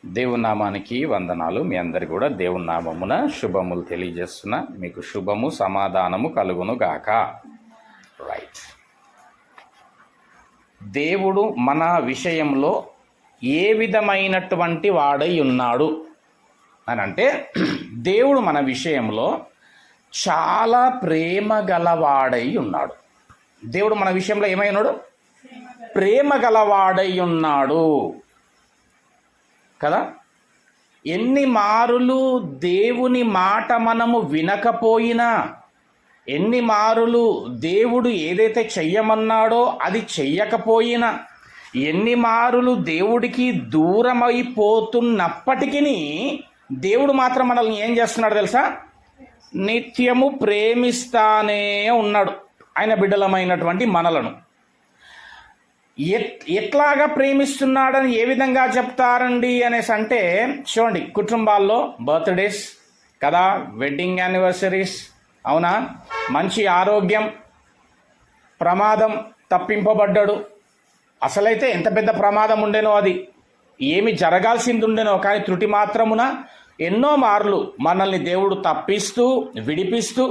దేవుని నామానికి వందనాలు. మీ అందరి కూడా దేవుని నామమున శుభములు తెలియజేస్తున్నా. మీకు శుభము సమాధానము కలుగును గాక. రైట్. దేవుడు మన విషయంలో ఏ విధమైనటువంటి వాడై ఉన్నాడు అని అంటే, దేవుడు మన విషయంలో చాలా ప్రేమ గలవాడై ఉన్నాడు. దేవుడు మన విషయంలో ఏమై ఉన్నాడు? ప్రేమ గలవాడై ఉన్నాడు కదా. ఎన్ని మారులు దేవుని మాట మనము వినకపోయినా, ఎన్ని మారులు దేవుడు ఏదైతే చెయ్యమన్నాడో అది చెయ్యకపోయినా, ఎన్ని మారులు దేవుడికి దూరమైపోతున్నప్పటికీ దేవుడు మాత్రం మనల్ని ఏం చేస్తున్నాడు తెలుసా? నిత్యము ప్రేమిస్తానే ఉన్నాడు ఆయన బిడ్డలమైనటువంటి మనలను. ఎట్లాగా ప్రేమిస్తున్నాడని ఏ విధంగా చెప్తారండి అనేసి అంటే, చూడండి, కుటుంబాల్లో బర్త్డేస్ కదా, వెడ్డింగ్ యానివర్సరీస్, అవునా, మంచి ఆరోగ్యం, ప్రమాదం, తప్పింపబడ్డాడు. అసలైతే ఎంత పెద్ద ప్రమాదం ఉండేనో, అది ఏమి జరగాల్సింది ఉండేనో, కానీ త్రుటి మాత్రమున ఎన్నో మార్లు మనల్ని దేవుడు తప్పిస్తూ విడిపిస్తూ,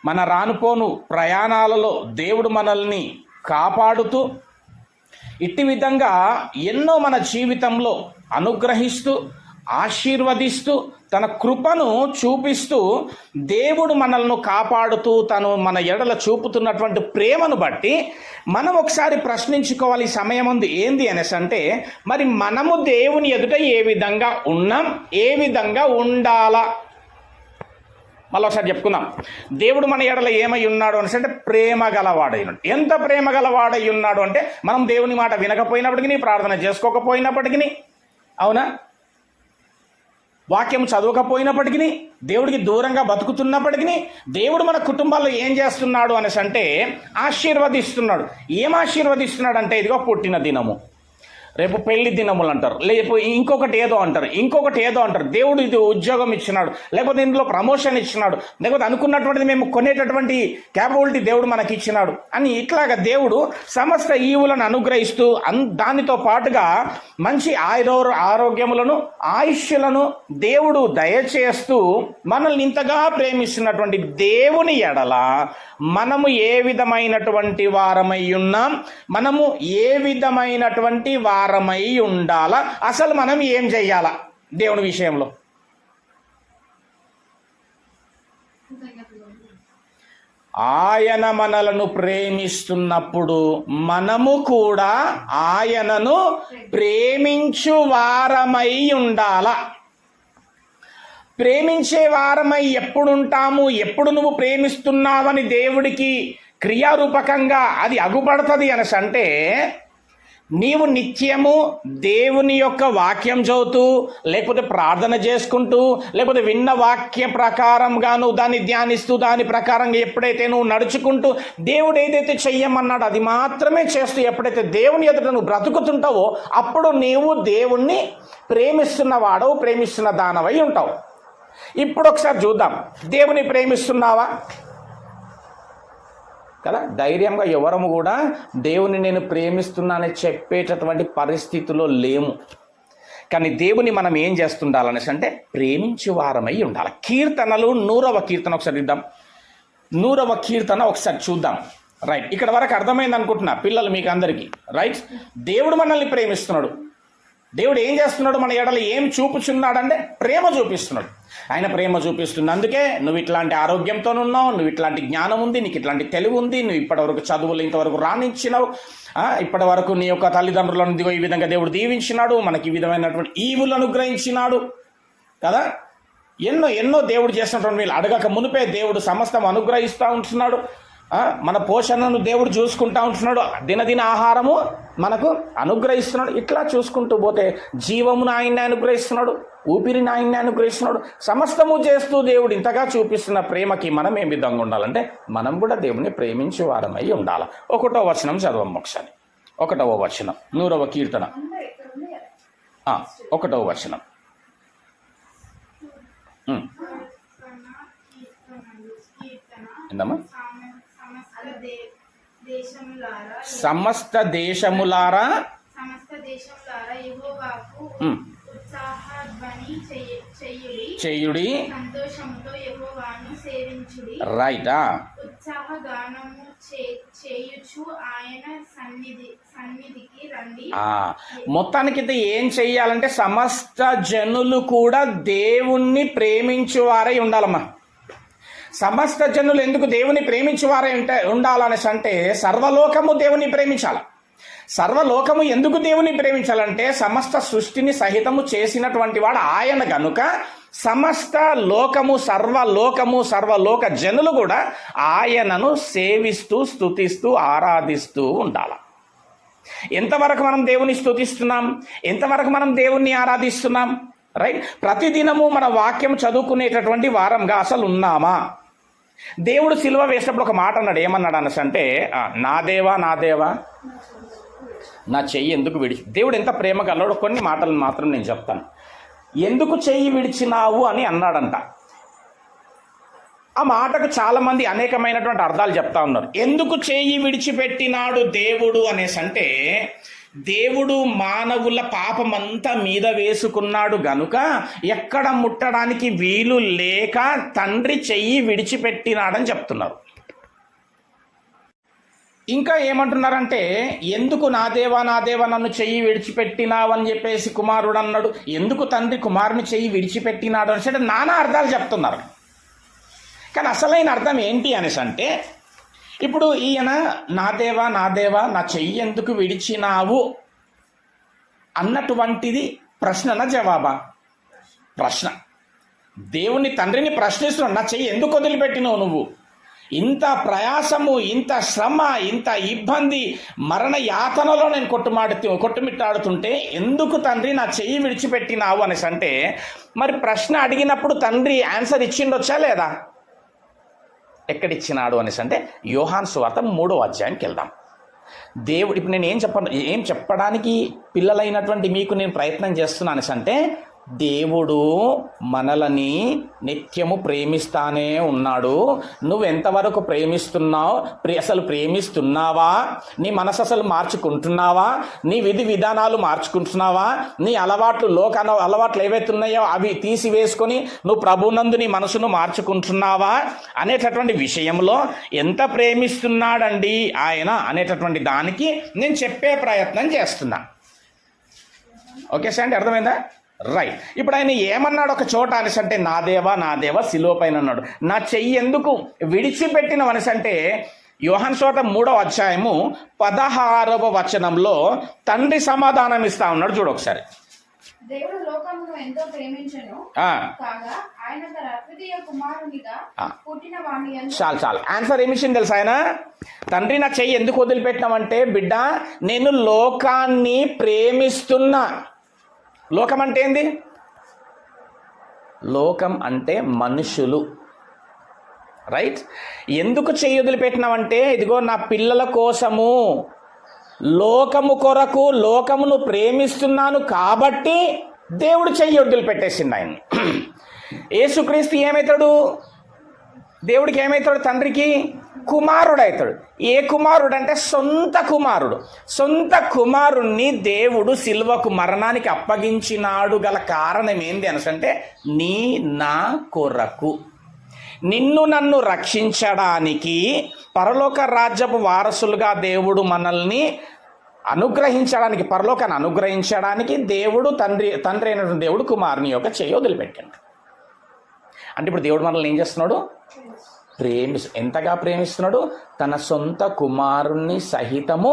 మన రానుపోను ప్రయాణాలలో దేవుడు మనల్ని కాపాడుతూ, ఇట్టి విధంగా ఎన్నో మన జీవితంలో అనుగ్రహిస్తూ ఆశీర్వదిస్తూ తన కృపను చూపిస్తూ దేవుడు మనల్ని కాపాడుతూ తను మన ఎడల చూపుతున్నటువంటి ప్రేమను బట్టి మనం ఒకసారి ప్రశ్నించుకోవాలి. ఈ సమయం ఉంది ఏంది అనేసి అంటే, మరి మనము దేవుని ఎదుట ఏ విధంగా ఉన్నాం, ఏ విధంగా ఉండాలా? మళ్ళీ ఒకసారి చెప్పుకుందాం. దేవుడు మన ఎడల ఏమై ఉన్నాడు అనేసి అంటే ప్రేమ గలవాడై ఉన్నాడు. ఎంత ప్రేమ గలవాడై ఉన్నాడు అంటే, మనం దేవుని మాట వినకపోయినప్పటికీ, ప్రార్థన చేసుకోకపోయినప్పటికీ, అవునా, వాక్యం చదవకపోయినప్పటికీ, దేవుడికి దూరంగా బతుకుతున్నప్పటికీ, దేవుడు మన కుటుంబాల్లో ఏం చేస్తున్నాడు అనేసి అంటే ఆశీర్వదిస్తున్నాడు. ఏం ఆశీర్వదిస్తున్నాడు అంటే, ఇదిగో పుట్టిన దినము, రేపు పెళ్లి దినములు అంటారు, లేకపోతే ఇంకొకటి ఏదో అంటారు. దేవుడు ఇది ఉద్యోగం ఇచ్చినాడు, లేకపోతే ఇందులో ప్రమోషన్ ఇచ్చినాడు, లేకపోతే అనుకున్నటువంటిది మేము కొనేటటువంటి క్యాపబిలిటీ దేవుడు మనకి ఇచ్చినాడు అని ఇట్లాగా దేవుడు సమస్త ఈవులను అనుగ్రహిస్తూ దానితో పాటుగా మంచి ఆరోగ్యములను, ఆయుష్యులను దేవుడు దయచేస్తూ మనల్ని ఇంతగా ప్రేమిస్తున్నటువంటి దేవుని ఎడల మనము ఏ విధమైనటువంటి వారమై ఉన్నాం, మనము ఏ విధమైనటువంటి వారమై ఉండాలా, అసలు మనం ఏం చెయ్యాలా దేవుని విషయంలో? ఆయన మనలను ప్రేమిస్తున్నప్పుడు మనము కూడా ఆయనను ప్రేమించు వారమై ఉండాలా. ప్రేమించే వారమై ఎప్పుడుంటాము? ఎప్పుడు నువ్వు ప్రేమిస్తున్నావని దేవుడికి క్రియారూపకంగా అది అగుపడుతుంది అనేసి అంటే, నీవు నిత్యము దేవుని యొక్క వాక్యం చదువుతూ, లేకపోతే ప్రార్థన చేసుకుంటూ, లేకపోతే విన్న వాక్య ప్రకారంగా నువ్వు దాన్ని ధ్యానిస్తూ, దాని ప్రకారంగా ఎప్పుడైతే నువ్వు నడుచుకుంటూ దేవుడు ఏదైతే చెయ్యమన్నాడో అది మాత్రమే చేస్తూ ఎప్పుడైతే దేవుని ఎదుట నువ్వు బ్రతుకుతుంటావో, అప్పుడు నీవు దేవుణ్ణి ప్రేమిస్తున్నవాడవు, ప్రేమిస్తున్న దానవై ఉంటావు. ఇప్పుడు ఒకసారి చూద్దాం, దేవుని ప్రేమిస్తున్నావా కదా? ధైర్యంగా ఎవరము కూడా దేవుని నేను ప్రేమిస్తున్నానని చెప్పేటటువంటి పరిస్థితిలో లేము. కానీ దేవుని మనం ఏం చేస్తుండాలనేసి అంటే ప్రేమించే వారమై ఉండాలి. కీర్తనలు 100వ కీర్తన ఒకసారి ఇద్దాం. 100వ కీర్తన ఒకసారి చూద్దాం. రైట్, ఇక్కడ వరకు అర్థమైంది అనుకుంటున్నా పిల్లలు మీకు అందరికీ. రైట్, దేవుడు మనల్ని ప్రేమిస్తున్నాడు. దేవుడు ఏం చేస్తున్నాడు? మన ఎడల ఏం చూపుచున్నాడంటే ప్రేమ చూపిస్తున్నాడు. ఆయన ప్రేమ చూపిస్తున్నందుకే నువ్వు ఇట్లాంటి ఆరోగ్యంతో ఉన్నావు, నువ్వు ఇట్లాంటి జ్ఞానం ఉంది, నీకు ఇట్లాంటి తెలివి ఉంది, నువ్వు ఇప్పటివరకు చదువులు ఇంతవరకు రాణించినావు, ఇప్పటి వరకు నీ యొక్క తల్లిదండ్రులను ఈ విధంగా దేవుడు దీవించినాడు, మనకి ఈ విధమైనటువంటి ఈవులు అనుగ్రహించినాడు కదా. ఎన్నో దేవుడు చేసినటువంటి వీళ్ళు అడగక మునిపే దేవుడు సమస్తం అనుగ్రహిస్తూ ఉంటున్నాడు. మన పోషణను దేవుడు చూసుకుంటూ ఉంటున్నాడు, దినదిన ఆహారము మనకు అనుగ్రహిస్తున్నాడు. ఇట్లా చూసుకుంటూ పోతే జీవమును ఆయన్ని అనుగ్రహిస్తున్నాడు, ఊపిరిని ఆయన్ని అనుగ్రహిస్తున్నాడు. సమస్తము చేస్తూ దేవుడు ఇంతగా చూపిస్తున్న ప్రేమకి మనం ఏ విధంగా ఉండాలంటే, మనం కూడా దేవుని ప్రేమించే వారమై ఉండాలి. 1వ వచనం చదవం ఒకసారి. 1వ వచనం 100వ కీర్తన 1వ వచనం. ఏందమ్మా? సమస్త దేశములారా చేయుడి, సంతోషముతో యెహోవాను సేవించుడి. రైట్. ఉత్సాహగానము చేయుచు ఆయన సన్నిధికి రండి. మొత్తానికి ఏం చెయ్యాలంటే సమస్త జనులు కూడా దేవుణ్ణి ప్రేమించువారై ఉండాలమ్మా. సమస్త జనులు ఎందుకు దేవుని ప్రేమించువారై ఉండాలనేసి అంటే సర్వలోకము దేవుని ప్రేమించాలి. సర్వలోకము ఎందుకు దేవుని ప్రేమించాలంటే సమస్త సృష్టిని సహితము చేసినటువంటి వాడు ఆయన గనుక సమస్త లోకము సర్వలోక జనులు కూడా ఆయనను సేవిస్తూ స్తుతిస్తూ ఆరాధిస్తూ ఉండాలి. ఎంతవరకు మనం దేవుని స్తుతిస్తున్నాం, ఎంతవరకు మనం దేవుణ్ణి ఆరాధిస్తున్నాం? రైట్. ప్రతిదినము మన వాక్యం చదువుకునేటటువంటి వారంగా అసలు ఉన్నామా? దేవుడు సిలువ వేసినప్పుడు ఒక మాట అన్నాడు. ఏమన్నాడు అనేసి అంటే, నా దేవా నా చెయ్యి ఎందుకు విడిచి. దేవుడు ఎంత ప్రేమ గలవాడో కొన్ని మాటలు మాత్రం నేను చెప్తాను. ఎందుకు చెయ్యి విడిచినావు అని అన్నాడంట. ఆ మాటకు చాలామంది అనేకమైనటువంటి అర్థాలు చెప్తా ఉన్నారు. ఎందుకు చెయ్యి విడిచిపెట్టినాడు దేవుడు అనేసి అంటే, దేవుడు మానవుల పాపమంతా మీద వేసుకున్నాడు గనుక ఎక్కడ ముట్టడానికి వీలు లేక తండ్రి చెయ్యి విడిచిపెట్టినాడని చెప్తున్నారు. ఇంకా ఏమంటున్నారంటే, ఎందుకు నా దేవా నన్ను చెయ్యి విడిచిపెట్టినావు అని చెప్పేసి కుమారుడు అన్నాడు. ఎందుకు తండ్రి కుమారుని చెయ్యి విడిచిపెట్టినాడు అనేసి అంటే నానా అర్థాలు చెప్తున్నారు. కానీ అసలైన అర్థం ఏంటి అనేసి అంటే, ఇప్పుడు ఈయన నా దేవా నా చెయ్యి ఎందుకు విడిచినావు అన్నటువంటిది ప్రశ్ననా జవాబా? ప్రశ్న. దేవుని తండ్రిని ప్రశ్నిస్తున్నాడు, నా చెయ్యి ఎందుకు వదిలిపెట్టినావు నువ్వు? ఇంత ప్రయాసము, ఇంత శ్రమ, ఇంత ఇబ్బంది, మరణ యాతనలో నేను కొట్టుమిట్టాడుతుంటే ఎందుకు తండ్రి నా చెయ్యి విడిచిపెట్టినావు అనేసి అంటే, మరి ప్రశ్న అడిగినప్పుడు తండ్రి ఆన్సర్ ఇచ్చిండొచ్చా లేదా? ఎక్కడిచ్చినాడు అనేసి అంటే యోహాను సువార్త 3వ అధ్యాయానికి వెళ్దాం. దేవుడు ఇప్పుడు నేను ఏం చెప్పడానికి పిల్లలైనటువంటి మీకు నేను ప్రయత్నం చేస్తున్నాను అనేసి అంటే, దేవుడు మనలని నిత్యము ప్రేమిస్తానే ఉన్నాడు. నువ్వు ఎంతవరకు ప్రేమిస్తున్నావు? అసలు ప్రేమిస్తున్నావా? నీ మనసు అసలు మార్చుకుంటున్నావా? నీ విధి విధానాలు మార్చుకుంటున్నావా? నీ అలవాట్లు ఏవైతే ఉన్నాయో అవి తీసివేసుకొని నువ్వు ప్రభునందు నీ మనసును మార్చుకుంటున్నావా అనేటటువంటి విషయంలో ఎంత ప్రేమిస్తున్నాడండి ఆయన అనేటటువంటి దానికి నేను చెప్పే ప్రయత్నం చేస్తున్నా. ఓకే సార్, అంటే అర్థమైందా? రైట్. ఇప్పుడు ఆయన ఏమన్నాడు ఒక చోట అనేసి అంటే, నా దేవా సిలువ పైన అన్నాడు. నా చెయ్యి ఎందుకు విడిచిపెట్టినవు అనేసి అంటే యోహాను సువార్త 3వ అధ్యాయము 16వ వచనంలో తండ్రి సమాధానం ఇస్తా ఉన్నాడు. చూడు ఒకసారి. దేవుడు లోకమును ఎంతో ప్రేమించెను కాగా ఆయన తన అద్వితీయ కుమారునిగా పుట్టిన వాని యందు. చాలు ఆన్సర్ ఏమిచ్చింది తెలుసా ఆయన? తండ్రి నా చెయ్యి ఎందుకు వదిలిపెట్టినావంటే, బిడ్డ నేను లోకాన్ని ప్రేమిస్తున్నా. లోకం అంటే ఏంది? లోకం అంటే మనుషులు. రైట్. ఎందుకు చెయ్యి వదిలిపెట్టినావంటే, ఇదిగో నా పిల్లల కోసము, లోకము కొరకు లోకమును ప్రేమిస్తున్నాను కాబట్టి దేవుడు చెయ్యి వదిలిపెట్టేసిండు ఆయన. యేసుక్రీస్తు ఏమవుతాడు? దేవుడికి ఏమవుతాడు? తండ్రికి కుమారుడు అవుతాడు. ఏ కుమారుడు అంటే సొంత కుమారుణ్ణి దేవుడు సిలువకు మరణానికి అప్పగించినాడు. గల కారణం ఏంది అనసంటే, నా కొరకు నిన్ను నన్ను రక్షించడానికి, పరలోక రాజ్యపు వారసులుగా దేవుడు మనల్ని అనుగ్రహించడానికి, పరలోకాన్ని అనుగ్రహించడానికి దేవుడు తండ్రి అయినటువంటి దేవుడు కుమారుని యొక్క చెయ్యి వదిలిపెట్టాడు. అంటే ఇప్పుడు దేవుడు మనల్ని ఏం చేస్తున్నాడు? ఎంతగా ప్రేమిస్తున్నాడు? తన సొంత కుమారుణ్ణి సహితము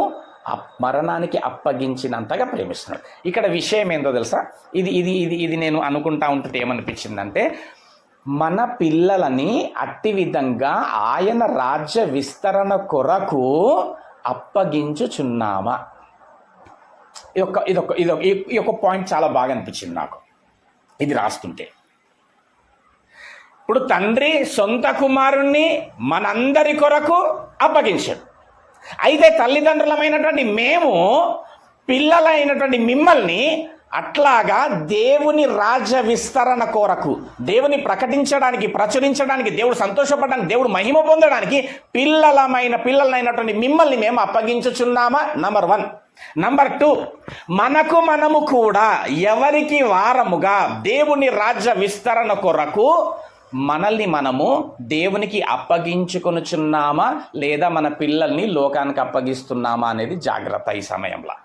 మరణానికి అప్పగించినంతగా ప్రేమిస్తున్నాడు. ఇక్కడ విషయం ఏందో తెలుసా? ఇది నేను అనుకుంటా ఉంటుంటే ఏమనిపించిందంటే, మన పిల్లలని అట్టి విధంగా ఆయన రాజ్య విస్తరణ కొరకు అప్పగించుచున్నామా? ఈ ఒక పాయింట్ చాలా బాగా అనిపించింది నాకు ఇది రాస్తుంటే. ఇప్పుడు తండ్రి సొంత కుమారుణ్ణి మనందరి కొరకు అప్పగించాడు. అయితే తల్లిదండ్రులమైనటువంటి మేము పిల్లలైనటువంటి మిమ్మల్ని అట్లాగా దేవుని రాజ్య విస్తరణ కొరకు, దేవుని ప్రచురించడానికి, దేవుడు సంతోషపడడానికి, దేవుడు మహిమ పొందడానికి పిల్లలైనటువంటి మిమ్మల్ని మేము అప్పగించుచున్నామా? నంబర్ 1. నంబర్ 2, మనకు మనము కూడా ఎవరికి వారముగా దేవుని రాజ్య విస్తరణ కొరకు మనల్ని మనము దేవునికి అప్పగించుకొనుచున్నామా లేదా మన పిల్లల్ని లోకానికి అప్పగిస్తున్నామా అనేది జాగ్రత్త. ఈ సమయంలో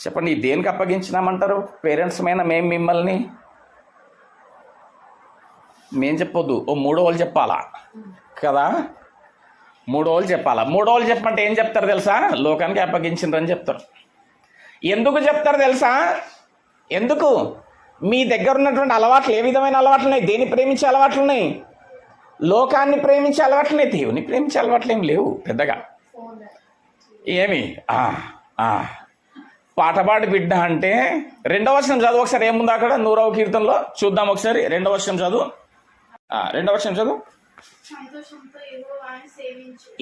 చెప్పండి, దేనికి అప్పగించినామంటారు? పేరెంట్స్ మైన మేము మిమ్మల్ని మేం చెప్పొద్దు, ఓ 3 వాళ్ళు చెప్పాలా కదా? 3 వాళ్ళు చెప్పాలా? 3 వాళ్ళు చెప్పమంటే ఏం చెప్తారు తెలుసా? లోకానికి అప్పగించిండ్రని చెప్తారు. ఎందుకు చెప్తారు తెలుసా? ఎందుకు? మీ దగ్గర ఉన్నటువంటి అలవాట్లు ఏ విధమైన అలవాట్లు ఉన్నాయి? దేన్ని ప్రేమించే అలవాట్లు ఉన్నాయి? లోకాన్ని ప్రేమించే అలవాట్లు ఉన్నాయి. దేవుని ప్రేమించే అలవాట్లు ఏమి లేవు పెద్దగా. ఏమి పాటపాడి బిడ్డ అంటే 2వ వచనం చదువు ఒకసారి. ఏముంది అక్కడ 100వ కీర్తనలో? చూద్దాం ఒకసారి. 2వ వచనం చదువు. 2వ వచనం చదువు.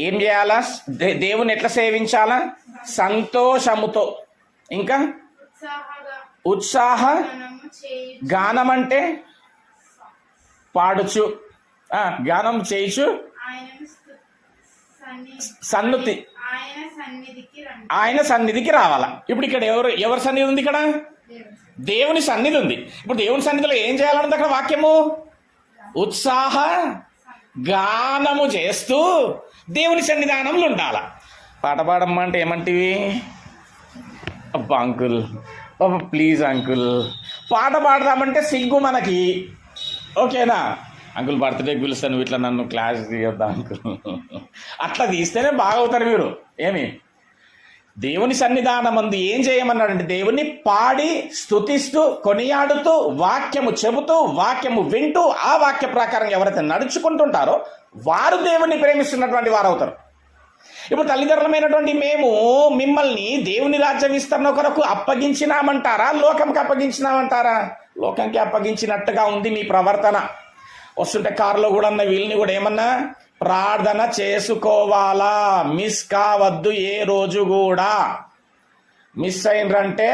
ఏం చేయాలా? దేవుని ఎట్లా సేవించాలా? సంతోషముతో. ఇంకా ఉత్సాహ గానం అంటే పాడుచు, గానం చేయుచు, సన్నుతి, ఆయన సన్నిధికి రావాలా. ఇప్పుడు ఇక్కడ ఎవరి సన్నిధి ఉంది? ఇక్కడ దేవుని సన్నిధి ఉంది. ఇప్పుడు దేవుని సన్నిధిలో ఏం చేయాలన్నది అక్కడ వాక్యము? ఉత్సాహ గానము చేస్తూ దేవుని సన్నిధానంలో ఉండాల. పాట పాడమ్మా అంటే ఏమంటివి? అబ్బా అంకుల్, బాబా ప్లీజ్ అంకుల్, పాట పాడదామంటే సిగ్గు మనకి. ఓకేనా? అంకుల్ బర్త్డేకి పిలుస్తాను, ఇట్లా నన్ను క్లాస్ తీయొద్దా అంకుల్? అట్లా తీస్తేనే బాగవుతారు మీరు. ఏమి దేవుని సన్నిధానం అందు ఏం చేయమన్నాడంటే దేవుని పాడి స్తుతిస్తూ కొనియాడుతూ వాక్యము చెబుతూ వాక్యము వింటూ ఆ వాక్య ప్రకారం ఎవరైతే నడుచుకుంటుంటారో వారు దేవుని ప్రేమిస్తున్నటువంటి వారు అవుతారు. ఇప్పుడు తల్లిదండ్రులమైనటువంటి మేము మిమ్మల్ని దేవుని రాజ్య విస్తరణ కొరకు అప్పగించినామంటారా, లోకంకి అప్పగించినామంటారా? లోకంకి అప్పగించినట్టుగా ఉంది మీ ప్రవర్తన. వస్తుంటే కారులో కూడా అన్న వీళ్ళని కూడా ఏమన్నా ప్రార్థన చేసుకోవాలా, మిస్ కావద్దు ఏ రోజు కూడా. మిస్ అయినరంటే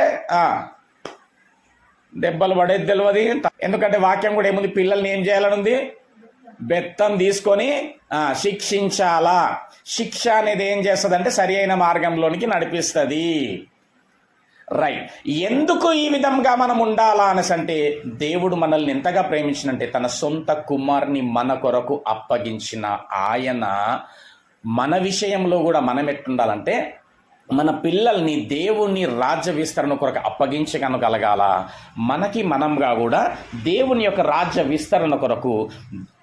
దెబ్బలు పడేది తెలియదు. ఎందుకంటే వాక్యం కూడా ఏముంది? పిల్లల్ని ఏం చేయాలని ఉంది? బెత్తం తీసుకొని శిక్షించాలా. శిక్ష అనేది ఏం చేస్తుంది అంటే సరి అయిన మార్గంలోనికి నడిపిస్తుంది. రైట్. ఎందుకు ఈ విధంగా మనం ఉండాలా అనేసి అంటే దేవుడు మనల్ని ఎంతగా ప్రేమించినంటే తన సొంత కుమార్ని మన కొరకు అప్పగించిన ఆయన మన విషయంలో కూడా మనం ఎట్లుండాలంటే మన పిల్లల్ని దేవుని రాజ్య విస్తరణ కొరకు అప్పగించగలగాల. మనకి మనంగా కూడా దేవుని యొక్క రాజ్య విస్తరణ కొరకు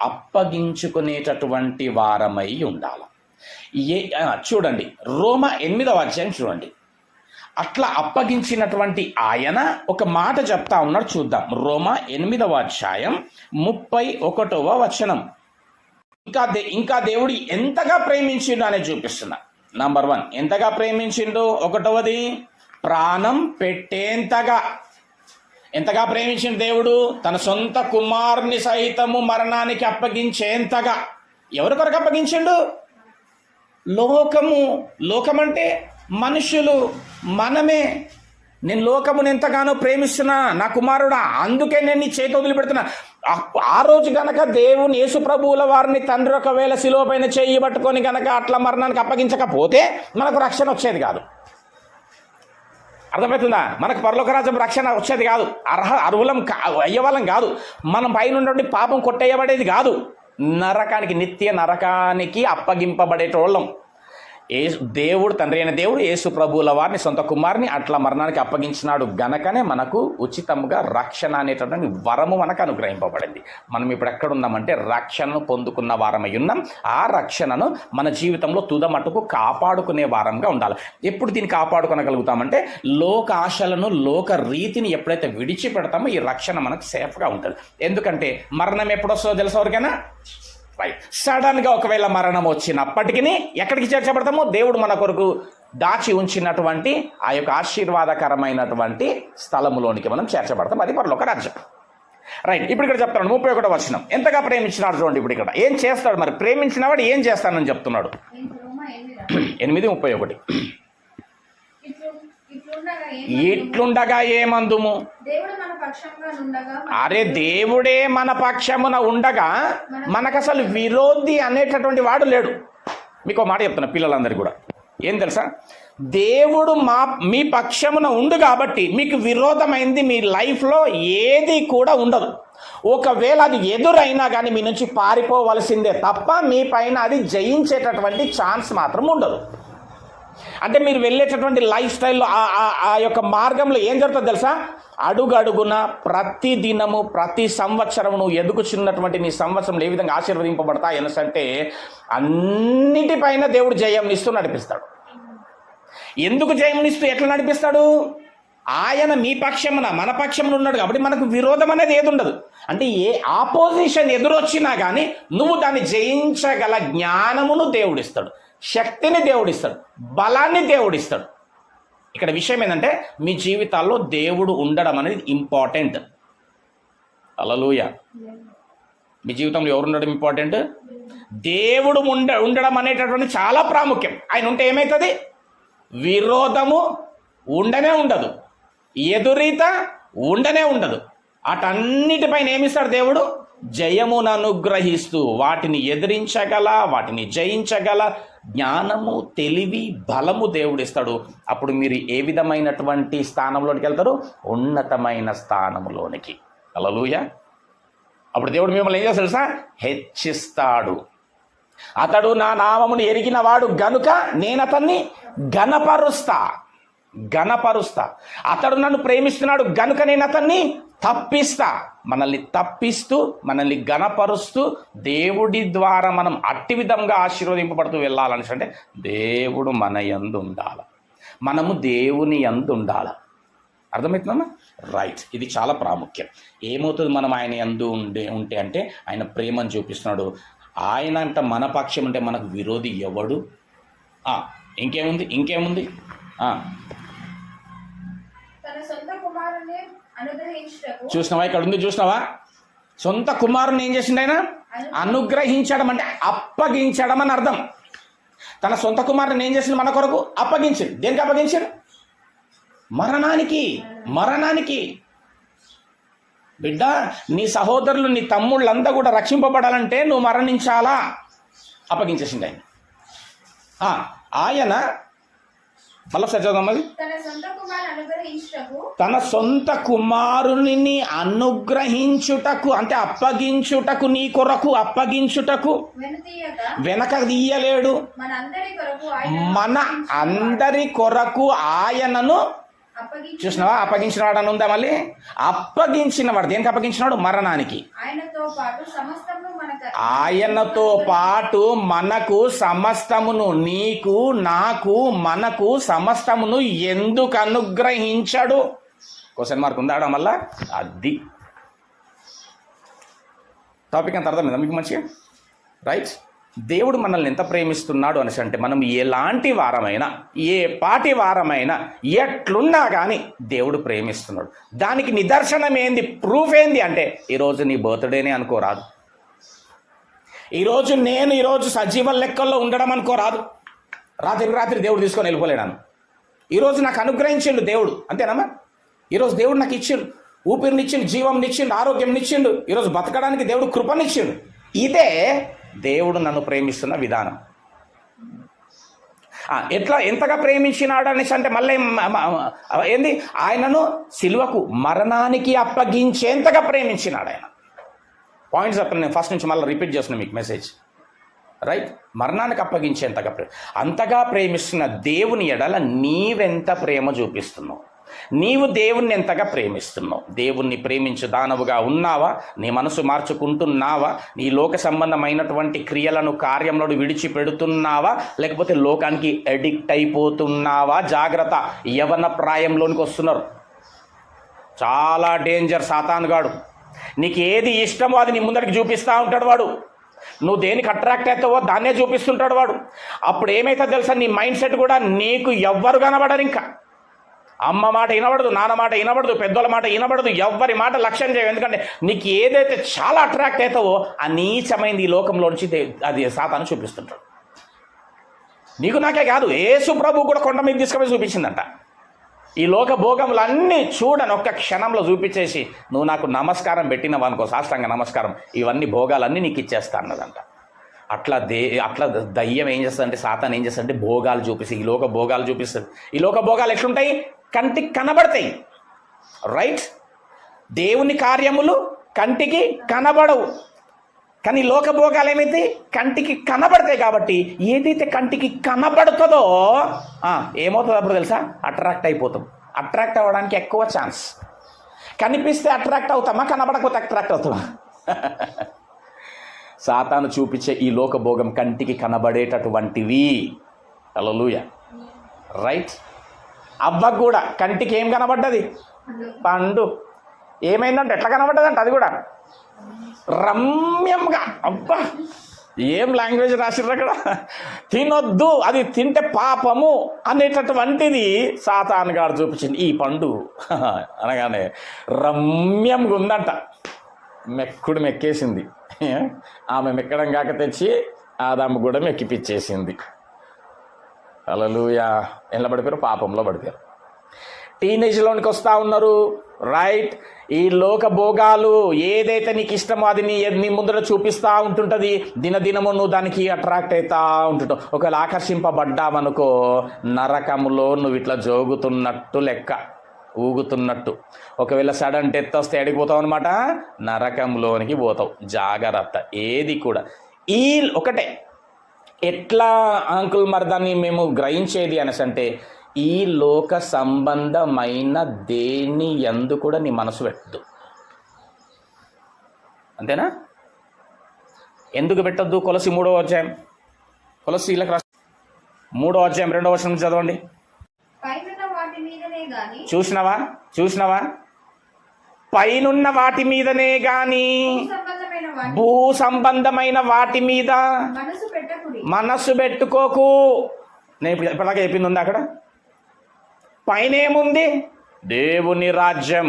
అప్పగించుకునేటటువంటి వారమై ఉండాలి. చూడండి, రోమా 8వ అధ్యాయం చూడండి. అట్లా అప్పగించినటువంటి ఆయన ఒక మాట చెప్తా ఉన్నాడు, చూద్దాం. రోమా 8వ అధ్యాయం 31వ వచనం. ఇంకా దేవుడు ఎంతగా ప్రేమించిండు అనేది చూపిస్తున్నా. నంబర్ 1 ఎంతగా ప్రేమించిండు? 1వది ప్రాణం పెట్టేంతగా. ఎంతగా ప్రేమించిండు దేవుడు? తన సొంత కుమారుని సైతము మరణానికి అప్పగించేంతగా. ఎవరి కొరకు అప్పగించిండు? లోకమంటే మనుషులు, మనమే. నేను లోకమును ఎంతగానో ప్రేమిస్తున్నా నా కుమారుడా, అందుకే నేను నీ చేతి వదిలిపెడుతున్నా. ఆ రోజు గనక దేవుని యేసు ప్రభువుల వారిని తండ్రి ఒకవేళ శిలువ పైన చెయ్యి పట్టుకొని గనక అట్లా మరణానికి అప్పగించకపోతే మనకు రక్షణ వచ్చేది కాదు. అర్థమవుతుందా? మనకు పరలోక రాజ్యం రక్షణ వచ్చేది కాదు. అర్హులం అయ్యేవాళ్ళం కాదు. మనం పైన పాపం కొట్టేయబడేది కాదు. నరకానికి, నిత్య నరకానికి అప్పగింపబడేటోళ్ళం. దేవుడు, తండ్రి అయిన దేవుడు యేసు ప్రభువుల వారిని సొంత కుమారుని అట్లా మరణానికి అప్పగించినాడు గనకనే మనకు ఉచితంగా రక్షణ అనేటటువంటి వరము మనకు అనుగ్రహింపబడింది. మనం ఇప్పుడు ఎక్కడున్నామంటే రక్షణను పొందుకున్న వారమై ఉన్నాం. ఆ రక్షణను మన జీవితంలో తుదమట్టుకు కాపాడుకునే వారంగా ఉండాలి. ఎప్పుడు దీన్ని కాపాడుకోగలుగుతామంటే లోక ఆశలను, లోక రీతిని ఎప్పుడైతే విడిచిపెడతామో ఈ రక్షణ మనకు సేఫ్గా ఉంటుంది. ఎందుకంటే మరణం ఎప్పుడొస్తుందో తెలుసు ఎవరికైనా? రైట్. సడన్గా ఒకవేళ మరణం వచ్చినప్పటికీ ఎక్కడికి చేర్చబడతామో దేవుడు మన కొరకు దాచి ఉంచినటువంటి ఆ యొక్క ఆశీర్వాదకరమైనటువంటి స్థలములోనికి మనం చేర్చబడతాం. అది పరలోక రాజ్యం. రైట్. ఇప్పుడు ఇక్కడ చెప్తాడు 31వ వచనం. ఎంతగా ప్రేమించినాడు చూడండి. ఇప్పుడు ఇక్కడ ఏం చేస్తాడు మరి? ప్రేమించినవాడు ఏం చేస్తానని చెప్తున్నాడు. 8:31. ఇట్లుండగా ఏమందుము? అరే దేవుడే మన పక్షమున ఉండగా మనకు అసలు విరోధి అనేటటువంటి వాడు లేడు. మీకు మాట చెప్తున్నా పిల్లలందరికీ కూడా. ఏం తెలుసా, దేవుడు మీ పక్షమున ఉండు కాబట్టి మీకు విరోధమైంది మీ లైఫ్లో ఏది కూడా ఉండదు. ఒకవేళ అది ఎదురైనా కానీ మీ నుంచి పారిపోవలసిందే తప్ప మీ పైన అది జయించేటటువంటి ఛాన్స్ మాత్రం ఉండదు. అంటే మీరు వెళ్ళేటటువంటి లైఫ్ స్టైల్లో ఆ యొక్క మార్గంలో ఏం జరుగుతుందో తెలుసా, అడుగడుగున ప్రతి దినము ప్రతి సంవత్సరం నువ్వు ఎదుగుచున్నటువంటి నీ సంవత్సరంలో ఏ విధంగా ఆశీర్వదింపబడతాయి అంటే అన్నిటిపైన దేవుడు జయం ఇస్తూ నడిపిస్తాడు. ఎందుకు జయం ఇస్తూ ఎట్లా నడిపిస్తాడు? ఆయన మీ పక్షమున మన పక్షమున ఉన్నాడు కాబట్టి మనకు విరోధం అనేది ఏది ఉండదు. అంటే ఏ ఆపోజిషన్ ఎదురొచ్చినా కానీ నువ్వు దాన్ని జయించగల జ్ఞానమును దేవుడిస్తాడు, శక్తిని దేవుడిస్తాడు, బలాన్ని దేవుడిస్తాడు. ఇక్కడ విషయం ఏంటంటే మీ జీవితాల్లో దేవుడు ఉండడం అనేది ఇంపార్టెంట్. హల్లెలూయా. మీ జీవితంలో ఎవరు ఉండడం ఇంపార్టెంట్? దేవుడు ఉండడం అనేటటువంటి చాలా ప్రాముఖ్యం. ఆయన ఉంటే ఏమవుతుంది? విరోధము ఉండనే ఉండదు, ఎదురీత ఉండనే ఉండదు. అటన్నిటిపైన ఏమిస్తాడు దేవుడు? జయమును అనుగ్రహిస్తూ వాటిని ఎదిరించగల, వాటిని జయించగల జ్ఞానము, తెలివి, బలము దేవుడిస్తాడు. అప్పుడు మీరు ఏ విధమైనటువంటి స్థానంలోనికి వెళ్తారు? ఉన్నతమైన స్థానంలోనికి. హల్లెలూయా. అప్పుడు దేవుడు మిమ్మల్ని ఏం చేస్తాడు తెలుసా? హెచ్చిస్తాడు. అతడు నా నామమును ఎరిగిన వాడు గనుక నేను అతన్ని ఘనపరుస్తా. అతడు నన్ను ప్రేమిస్తున్నాడు గనుక నేను అతన్ని తప్పిస్తా. మనల్ని తప్పిస్తూ, మనల్ని ఘనపరుస్తూ దేవుడి ద్వారా మనం అట్టి విధంగా ఆశీర్వదింపబడుతూ వెళ్ళాలని అంటే దేవుడు మన యందు ఉండాలి, మనము దేవుని యందు ఉండాలి. అర్థమవుతుందమ్మా? రైట్. ఇది చాలా ప్రాముఖ్యం. ఏమవుతుంది మనం ఆయన యందు ఉంటే అంటే ఆయన ప్రేమను చూపిస్తున్నాడు. ఆయన అంట మన పక్షం ఉంటే మనకు విరోధి ఎవడు? ఇంకేముంది? చూసినావా? ఇక్కడ ఉంది చూసినావా? సొంత కుమారుని ఏం చేసిండు ఆయన? అనుగ్రహించడం అంటే అప్పగించడం అని అర్థం. తన సొంత కుమారుని ఏం చేసిండు? మన కొరకు అప్పగించాడు. దేనికి అప్పగించాడు? మరణానికి. బిడ్డ, నీ సహోదరులు, నీ తమ్ముళ్ళంతా కూడా రక్షింపబడాలంటే నువ్వు మరణించాలా? అప్పగించేసిండు ఆయన. ఆయన మళ్ళీ చదవమది. తన సొంత కుమారుని అనుగ్రహించుటకు అంటే అప్పగించుటకు, నీ కొరకు అప్పగించుటకు వెనక తీయలేడు. మన అందరి కొరకు ఆయనను చూసినావా? అప్పగించినవాడు అని ఉందా? మళ్ళీ అప్పగించినవాడు దేనికి అప్పగించినాడు? మరణానికి. ఆయనతో పాటు మనకు సమస్తమును, నీకు నాకు మనకు సమస్తమును ఎందుకు అనుగ్రహించాడు? క్వశ్చన్ మార్క్ ఉందా మళ్ళా? అది టాపిక్ అంత అర్థమైందా మీకు మంచిగా? రైట్. దేవుడు మనల్ని ఎంత ప్రేమిస్తున్నాడు అనేసి అంటే మనం ఎలాంటి వారమైనా, ఏ పాటి వారమైనా, ఎట్లున్నా కానీ దేవుడు ప్రేమిస్తున్నాడు. దానికి నిదర్శనం ఏంది? ప్రూఫ్ ఏంది అంటే ఈరోజు నీ బర్త్డేనే అనుకోరాదు, ఈరోజు సజీవ లెక్కల్లో ఉండడం అనుకోరాదు. రాత్రి దేవుడు తీసుకొని వెళ్ళిపోలేడాను. ఈరోజు నాకు అనుగ్రహించిండు దేవుడు, అంతేనమ్మా? ఈరోజు దేవుడు నాకు ఇచ్చిండు, ఊపిరినిచ్చిండు, జీవంనిచ్చిండు, ఆరోగ్యంనిచ్చిండు, ఈరోజు బతకడానికి దేవుడు కృపనిచ్చిండు. ఇదే దేవుడు నన్ను ప్రేమిస్తున్న విధానం. ఎంతగా ప్రేమించినాడు అనేసి అంటే మళ్ళీ ఏంది? ఆయనను సిలువకు, మరణానికి అప్పగించేంతగా ప్రేమించినాడు ఆయన. పాయింట్స్ చెప్పండి, నేను ఫస్ట్ నుంచి మళ్ళీ రిపీట్ చేస్తున్నాను మీకు మెసేజ్. రైట్. మరణానికి అప్పగించేంతగా అంతగా ప్రేమిస్తున్న దేవుని ఎడల నీవెంత ప్రేమ చూపిస్తున్నావు? నీవు దేవుణ్ణి ఎంతగా ప్రేమిస్తున్నావు? దేవుణ్ణి ప్రేమించు దానవుగా ఉన్నావా? నీ మనసు మార్చుకుంటున్నావా? నీ లోక సంబంధమైనటువంటి క్రియలను, కార్యంలో విడిచిపెడుతున్నావా? లేకపోతే లోకానికి అడిక్ట్ అయిపోతున్నావా? జాగ్రత్త. యవన ప్రాయంలోనికి వస్తున్నారు. చాలా డేంజర్ సాతానుగాడు. నీకు ఏది ఇష్టమో అది నీ ముందరికి చూపిస్తూ ఉంటాడు వాడు. నువ్వు దేనికి అట్రాక్ట్ అవుతావో దాన్నే చూపిస్తుంటాడు వాడు. అప్పుడు ఏమైతుందో తెలుసా? నీ మైండ్ సెట్ కూడా నీకు ఎవ్వరు కనబడరు. ఇంకా అమ్మ మాట వినబడదు, నాన్న మాట వినబడదు, పెద్దోళ్ళ మాట వినబడదు, ఎవ్వరి మాట లక్ష్యం చేయవు. ఎందుకంటే నీకు ఏదైతే చాలా అట్రాక్ట్ అవుతావో ఆ నీచమైంది ఈ లోకంలో నుంచి అది సాతాను చూపిస్తుంటాడు. నీకు నాకే కాదు, యేసు ప్రభు కూడా కొండ మీద తీసుకుపోయి చూపించిందంట. ఈ లోక భోగములన్నీ చూడని ఒక్క క్షణంలో చూపించేసి నువ్వు నాకు నమస్కారం పెట్టినవనుకో, సాష్టాంగ నమస్కారం, ఇవన్నీ భోగాలన్నీ నీకు ఇచ్చేస్తా అన్నదంట. అట్లా దయ్యం ఏం చేస్తుందంటే, సాతాన్ ఏం చేస్తుందంటే భోగాలు చూపిస్తుంది, ఈ లోక భోగాలు చూపిస్తుంది. ఈ లోక భోగాలు ఎట్లుంటాయి? కంటికి కనబడతాయి, రైట్? దేవుని కార్యములు కంటికి కనబడవు, కానీ లోక భోగాలు ఏమైతే కంటికి కనబడతాయి. కాబట్టి ఏదైతే కంటికి కనబడుతుందో ఏమవుతుంది అప్పుడు తెలుసా? అట్రాక్ట్ అయిపోతాం. అట్రాక్ట్ అవ్వడానికి ఎక్కువ ఛాన్స్. కనిపిస్తే అట్రాక్ట్ అవుతామా? కనబడకపోతే అట్రాక్ట్ అవుతామా? సాతాను చూపించే ఈ లోక భోగం కంటికి కనబడేటటువంటివి. హల్లెలూయా, రైట్? అవ్వకు కూడా కంటికి ఏం కనబడ్డది? పండు. ఏమైందంటే ఎట్లా కనబడ్డదంట? అది కూడా రమ్యంగా. అబ్బా, ఏం లాంగ్వేజ్ రాసిర్రు అక్కడ! తినొద్దు, అది తింటే పాపము అనేటటువంటిది సాతాను గారు చూపించింది ఈ పండు అనగానే రమ్యంగా ఉందంట. మెక్కుడు మెక్కేసింది. ఆమె మెక్కడం కాక తెచ్చి ఆదాము కూడా మెక్కిపిచ్చేసింది. హల్లెలూయా. ఎలా పడిపోయారు? పాపంలో పడిపోయారు. టీనేజ్లోనికి వస్తూ ఉన్నారు, రైట్? ఈ లోక భోగాలు ఏదైతే నీకు ఇష్టమో అది నీ ముందర చూపిస్తూ ఉంటుంటుంది. దినదినము నువ్వు దానికి అట్రాక్ట్ అవుతూ ఉంటుంటావు. ఒకవేళ ఆకర్షింపబడ్డావనుకో, నరకములో నువ్వు ఇట్లా జోగుతున్నట్టు లెక్క, ఊగుతున్నట్టు. ఒకవేళ సడన్ డెత్ వస్తే ఎడికి పోతావు అనమాట? నరకంలోనికి పోతావు. జాగ్రత్త. ఏది కూడా ఈ ఒకటే. ఎట్లా అంకుల్ మరి దాన్ని మేము గ్రహించేది అనేసి అంటే, ఈ లోక సంబంధమైన దేని యందు కూడా నీ మనసు పెట్టద్దు. అంతేనా? ఎందుకు పెట్టద్దు? కొలసి 3వ అధ్యాయం, కొలసీలకు 3వ అధ్యాయం 2వ వచనం చదవండి. చూసినవా? పైనున్న వాటి మీదనే గాని భూ సంబంధమైన వాటి మీద మనస్సు పెట్టుకోకు. నేను ఇప్పటిదాకా చెప్పింది ఉంది అక్కడ. పైన ఏముంది? దేవుని రాజ్యం.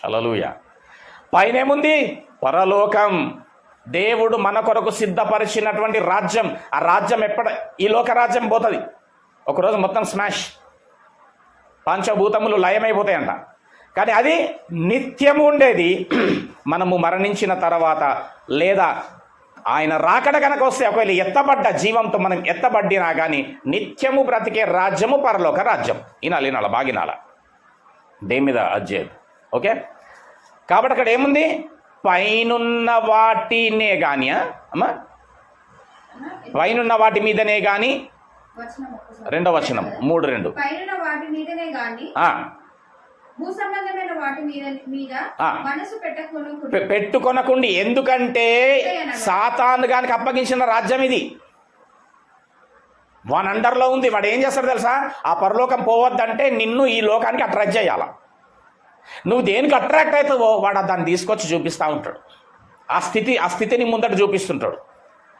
హల్లెలూయా. పైన ఏముంది? పరలోకం. దేవుడు మన కొరకు సిద్ధపరిచినటువంటి రాజ్యం. ఆ రాజ్యం ఈ లోక రాజ్యం పోతుంది ఒకరోజు, మొత్తం స్మాష్, పంచభూతములు లయమైపోతాయంట. కానీ అది నిత్యము ఉండేది. మనము మరణించిన తర్వాత లేదా ఆయన రాకడ కనుక వస్తే, ఒకవేళ ఎత్తబడ్డ జీవంతో మనం ఎత్తబడినా కానీ నిత్యము బ్రతికే రాజ్యము పరలోక రాజ్యం. వినాల బాగినాల, దేని మీద అజ్జేది. ఓకే, కాబట్టి అక్కడ ఏముంది? పైనున్న వాటినే కానీ అమ్మా, పైనున్న వాటి మీదనే కానీ, 2వ వచనం 3:2, పెట్టుకొనకుండి. ఎందుకంటే సాతాను గానికి అప్పగించిన రాజ్యం ఇది. వాని అండర్లో ఉంది. వాడు ఏం చేస్తాడు తెలుసా? ఆ పరలోకం పోవద్దంటే నిన్ను ఈ లోకానికి అట్రాక్ట్ చేయాల. నువ్వు దేనికి అట్రాక్ట్ అవుతావో వాడు దాన్ని తీసుకొచ్చి చూపిస్తూ ఉంటాడు. ఆ స్థితిని ముందట చూపిస్తుంటాడు.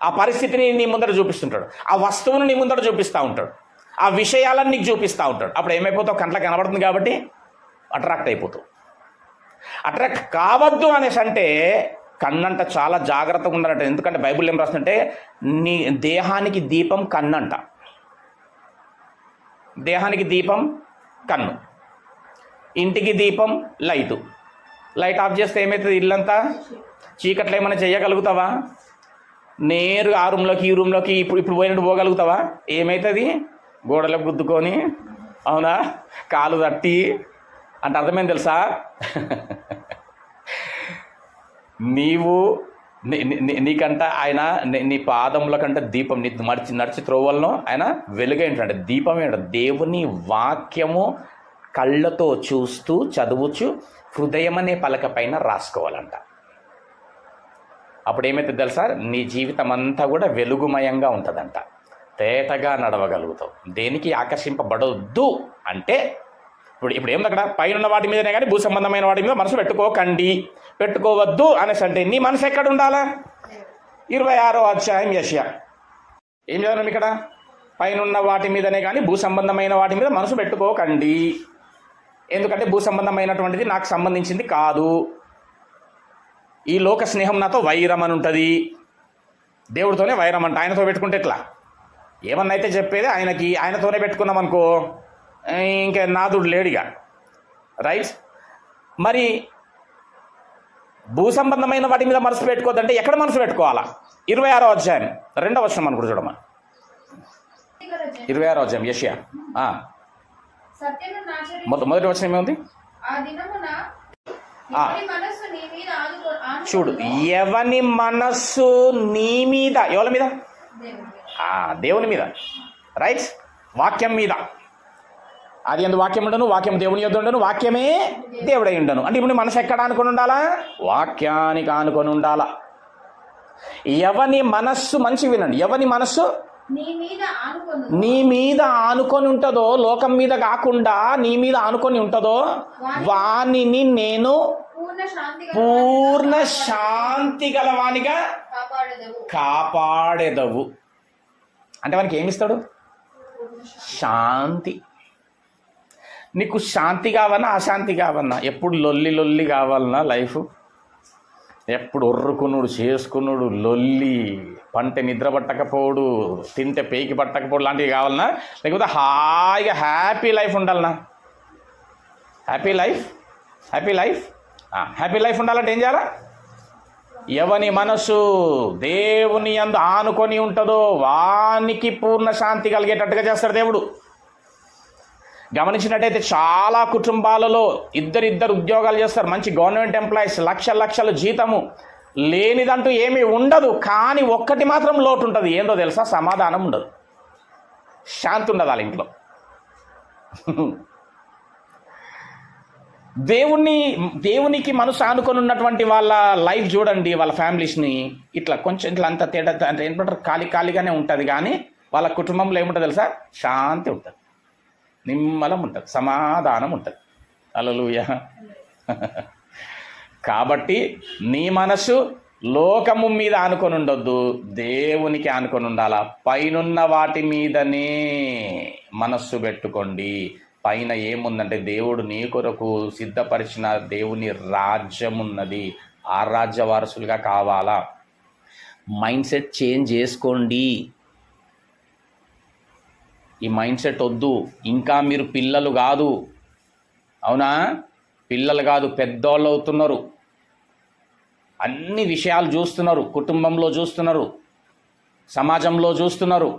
ఆ పరిస్థితిని నీ ముందర చూపిస్తుంటాడు. ఆ వస్తువును నీ ముందర చూపిస్తూ ఉంటాడు. ఆ విషయాలను నీకు చూపిస్తూ ఉంటాడు. అప్పుడు ఏమైపోతావు? కంట్లోకి కనబడుతుంది కాబట్టి అట్రాక్ట్ అయిపోతావు. అట్రాక్ట్ కావద్దు అనేసి అంటే కన్నంట చాలా జాగ్రత్తగా ఉండాలంట. ఎందుకంటే బైబిల్ ఏం రాస్తుంటే, నీ దేహానికి దీపం కన్నంట. దేహానికి దీపం కన్ను, ఇంటికి దీపం లైటు. లైట్ ఆఫ్ చేస్తే ఏమవుతుంది? ఇల్లంతా చీకట్లో ఏమైనా చేయగలుగుతావా? నేరుగా ఆ రూమ్లోకి ఈ రూమ్లోకి ఇప్పుడు పోయినట్టు పోగలుగుతావా? ఏమవుతుంది? గోడలకు గుద్దుకొని, అవునా, కాలు తట్టి అంటే అర్థమైంది తెలుసా? నీకంట ఆయన నీ పాదముల కంటే దీపం, నీ నడిచి త్రోవలను ఆయన వెలుగేంటంటే దీపం ఏంటంటే దేవుని వాక్యము కళ్ళతో చూస్తూ చదువుచు హృదయం అనే పలక పైన రాసుకోవాలంట. అప్పుడు ఏమైతే తెలుసా? నీ జీవితం అంతా కూడా వెలుగుమయంగా ఉంటుందంట. తేటగా నడవగలుగుతావు. దేనికి ఆకర్షింపబడొద్దు అంటే ఇప్పుడు ఏముంది అక్కడ? పైన వాటి మీదనే కానీ భూ సంబంధమైన వాటి మీద మనసు పెట్టుకోవద్దు అనేసి అంటే నీ మనసు ఎక్కడ ఉండాలా? 26వ అధ్యాయం యెషయా ఏం చదవడం ఇక్కడ? పైన వాటి మీదనే కానీ భూ సంబంధమైన వాటి మీద మనసు పెట్టుకోకండి. ఎందుకంటే భూ సంబంధమైనటువంటిది నాకు సంబంధించింది కాదు. ఈ లోక స్నేహం నాతో వైరం అని ఉంటుంది. దేవుడితోనే వైరం అంట. ఆయనతో పెట్టుకుంటే ఎట్లా? ఏమన్నా అయితే చెప్పేది ఆయనతోనే పెట్టుకున్నాం అనుకో, ఇంకా నాదుడు లేడిగా, రైట్? మరి భూ సంబంధమైన వాటి మీద మనసు పెట్టుకోవద్దంటే ఎక్కడ మనసు పెట్టుకోవాలా? 26వ అధ్యాయం 2వ వచనం అనుకుంటు చూడమ్మా. 26వ అధ్యాయం యెషయా సత్యమును ఆచరించు. మొదటి వచనం ఏముంది? ఆ దినమున ఎవరి మనస్సు నీ మీద చూడు, ఎవని మనస్సు నీ మీద, ఎవరి మీద? దేవుని మీద, రైట్? వాక్యం మీద. అది ఎందు వాక్యం ఉండను, వాక్యం దేవుని యొద్ద ఉండను, వాక్యమే దేవుడై ఉండను. అంటే ఇప్పుడు మనసు ఎక్కడ ఆనుకొని ఉండాలా? వాక్యానికి ఆనుకొని ఉండాలా. ఎవని మనస్సు, మంచి వినండి, ఎవని మనస్సు నీ మీద ఆనుకొని ఉంటుందో, లోకం మీద కాకుండా నీ మీద ఆనుకొని ఉంటుందో, వానిని నేను పూర్ణ శాంతి గలవానిగా కాపాడెదవు. అంటే వానికి ఏమిస్తాడు? శాంతి. నీకు శాంతి కావన్నా, అశాంతి కావన్నా, ఎప్పుడు లొల్లి కావాలన్నా లైఫ్, ఎప్పుడు ఒర్రుకునుడు చేసుకునుడు, లొల్లి, పంటే నిద్ర పట్టకపోడు, తింటే పేకి పట్టకపోడు లాంటివి కావాలన్నా, లేకపోతే హాయిగా హ్యాపీ లైఫ్ ఉండాలన్నా? హ్యాపీ లైఫ్ ఉండాలంటే ఏం చేయాలా? ఎవని మనసు దేవుని యందు ఆనుకొని ఉంటుందో వానికి పూర్ణ శాంతి కలిగేటట్టుగా చేస్తాడు దేవుడు. గమనించినట్టయితే చాలా కుటుంబాలలో ఇద్దరు ఉద్యోగాలు చేస్తారు, మంచి గవర్నమెంట్ ఎంప్లాయీస్, లక్షల జీతము, లేనిదంటూ ఏమీ ఉండదు. కానీ ఒక్కటి మాత్రం లోటు ఉంటుంది. ఏందో తెలుసా? సమాధానం ఉండదు, శాంతి ఉండదు వాళ్ళ ఇంట్లో. దేవునికి మనసు ఆనుకొని ఉన్నటువంటి వాళ్ళ లైఫ్ చూడండి, వాళ్ళ ఫ్యామిలీస్ని ఇట్లా కొంచెం ఇట్లా అంత తేడా అంటే ఏంటంటారు, ఖాళీగానే ఉంటుంది. కానీ వాళ్ళ కుటుంబంలో ఏముంటుంది తెలుసా? శాంతి ఉంటుంది, నిమ్మలం ఉంటుంది, సమాధానం ఉంటుంది. హల్లెలూయా. కాబట్టి నీ మనసు లోకము మీద ఆనుకొని ఉండొద్దు, దేవునికి ఆనుకొని ఉండాలా. పైనున్న వాటి మీదనే మనస్సు పెట్టుకోండి. పైన ఏముందంటే దేవుడు నీ కొరకు సిద్ధపరిచిన దేవుని రాజ్యం ఉన్నది. ఆ రాజ్య వారసులుగా కావాలా? మైండ్ సెట్ చేంజ్ చేసుకోండి. ఈ మైండ్ సెట్ వద్దు. ఇంకా మీరు పిల్లలు కాదు, అవునా? పిల్లలు కాదు, పెద్దోళ్ళు అవుతున్నారు. అన్ని విషయాలు చూస్తున్నారు, కుటుంబంలో చూస్తున్నారు, సమాజంలో చూస్తున్నారు,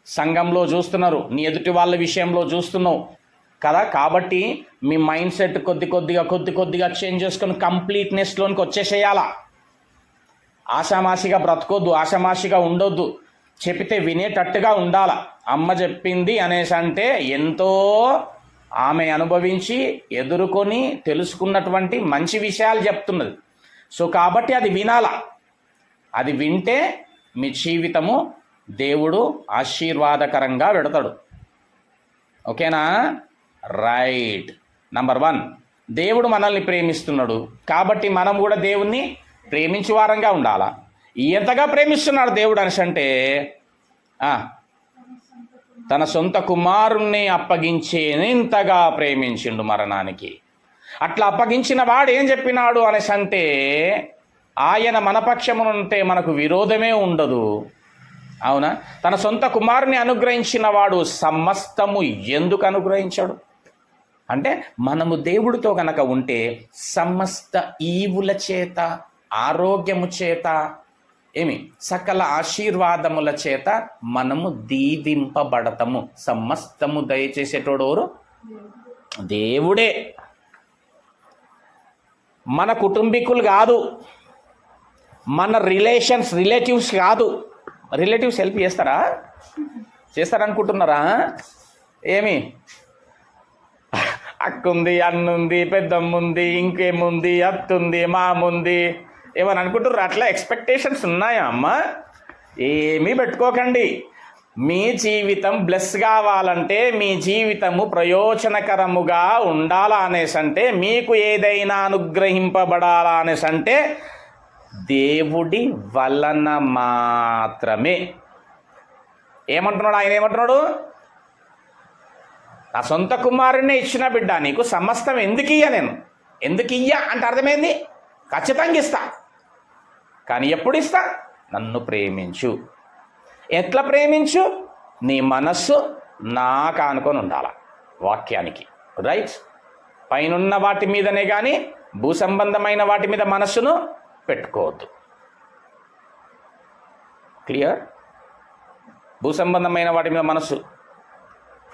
సంఘంలో చూస్తున్నారు, నీ ఎదుటి వాళ్ళ విషయంలో చూస్తున్నావు కదా. కాబట్టి మీ మైండ్ సెట్ కొద్ది కొద్దిగా చేంజ్ చేసుకొని కంప్లీట్నెస్లోనికి వచ్చేసేయాలా. ఆషామాషిగా బ్రతకొద్దు, ఆషామాషిగా ఉండొద్దు, చెప్తే వినేటట్టుగా ఉండాల. అమ్మ చెప్పింది అనేసి అంటే ఎంతో ఆమె అనుభవించి ఎదుర్కొని తెలుసుకున్నటువంటి మంచి విషయాలు చెప్తున్నది. సో కాబట్టి అది వినాలా. అది వింటే మీ జీవితము దేవుడు ఆశీర్వాదకరంగా పెడతాడు. ఓకేనా? రైట్. నంబర్ 1, దేవుడు మనల్ని ప్రేమిస్తున్నాడు కాబట్టి మనం కూడా దేవుణ్ణి ప్రేమించే వారంగా ఉండాలా. ఎంతగా ప్రేమిస్తున్నాడు దేవుడు అనేసి అంటే తన సొంత కుమారుణ్ణి అప్పగించేంతగా ప్రేమించిండు మరణానికి. అట్లా అప్పగించిన వాడు ఏం చెప్పినాడు అనేసి అంటే, ఆయన మన పక్షమున ఉంటే మనకు విరోధమే ఉండదు. అవునా? తన సొంత కుమారుని అనుగ్రహించిన వాడు సమస్తము ఎందుకు అనుగ్రహించాడు అంటే, మనము దేవుడితో కనుక ఉంటే సమస్త ఈవుల చేత, ఆరోగ్యము చేత, సకల ఆశీర్వాదముల చేత మనము దీవింపబడతాము. సమస్తము దయచేసేటోడెవరు? దేవుడే. మన కుటుంబీకులు కాదు, మన రిలేటివ్స్ కాదు. Relatives help చేస్తారనుకుంటున్నారా? అక్కుంది, అన్నుంది, పెద్దమ్ముంది, ఇంకేముంది, అత్తుంది, మాముంది, ఏమని అనుకుంటున్నారు? అట్లా ఎక్స్పెక్టేషన్స్ ఉన్నాయా అమ్మ? ఏమీ పెట్టుకోకండి. మీ జీవితం బ్లెస్ కావాలంటే, మీ జీవితము ప్రయోజనకరముగా ఉండాలా అనేసంటే, మీకు ఏదైనా అనుగ్రహింపబడాలా అనేసంటే దేవుడి వలన మాత్రమే. ఏమంటున్నాడు ఆయన? ఏమంటున్నాడు? నా సొంత కుమారుణ్ణి ఇచ్చిన బిడ్డ, నీకు సమస్తం ఎందుకు ఇయ్య? నేను ఎందుకు ఇయ్య అంటే అర్థమైంది? ఖచ్చితంగా ఇస్తా. కానీ ఎప్పుడు ఇస్తా? నన్ను ప్రేమించు. ఎట్లా ప్రేమించు? నీ మనస్సు నాకు ఆనుకొని ఉండాల, వాక్యానికి. రైట్? పైనున్న వాటి మీదనే కానీ భూ సంబంధమైన వాటి మీద మనస్సును పెట్టుకోవద్దు. క్లియర్? భూ సంబంధమైన వాటి మీద మనసు,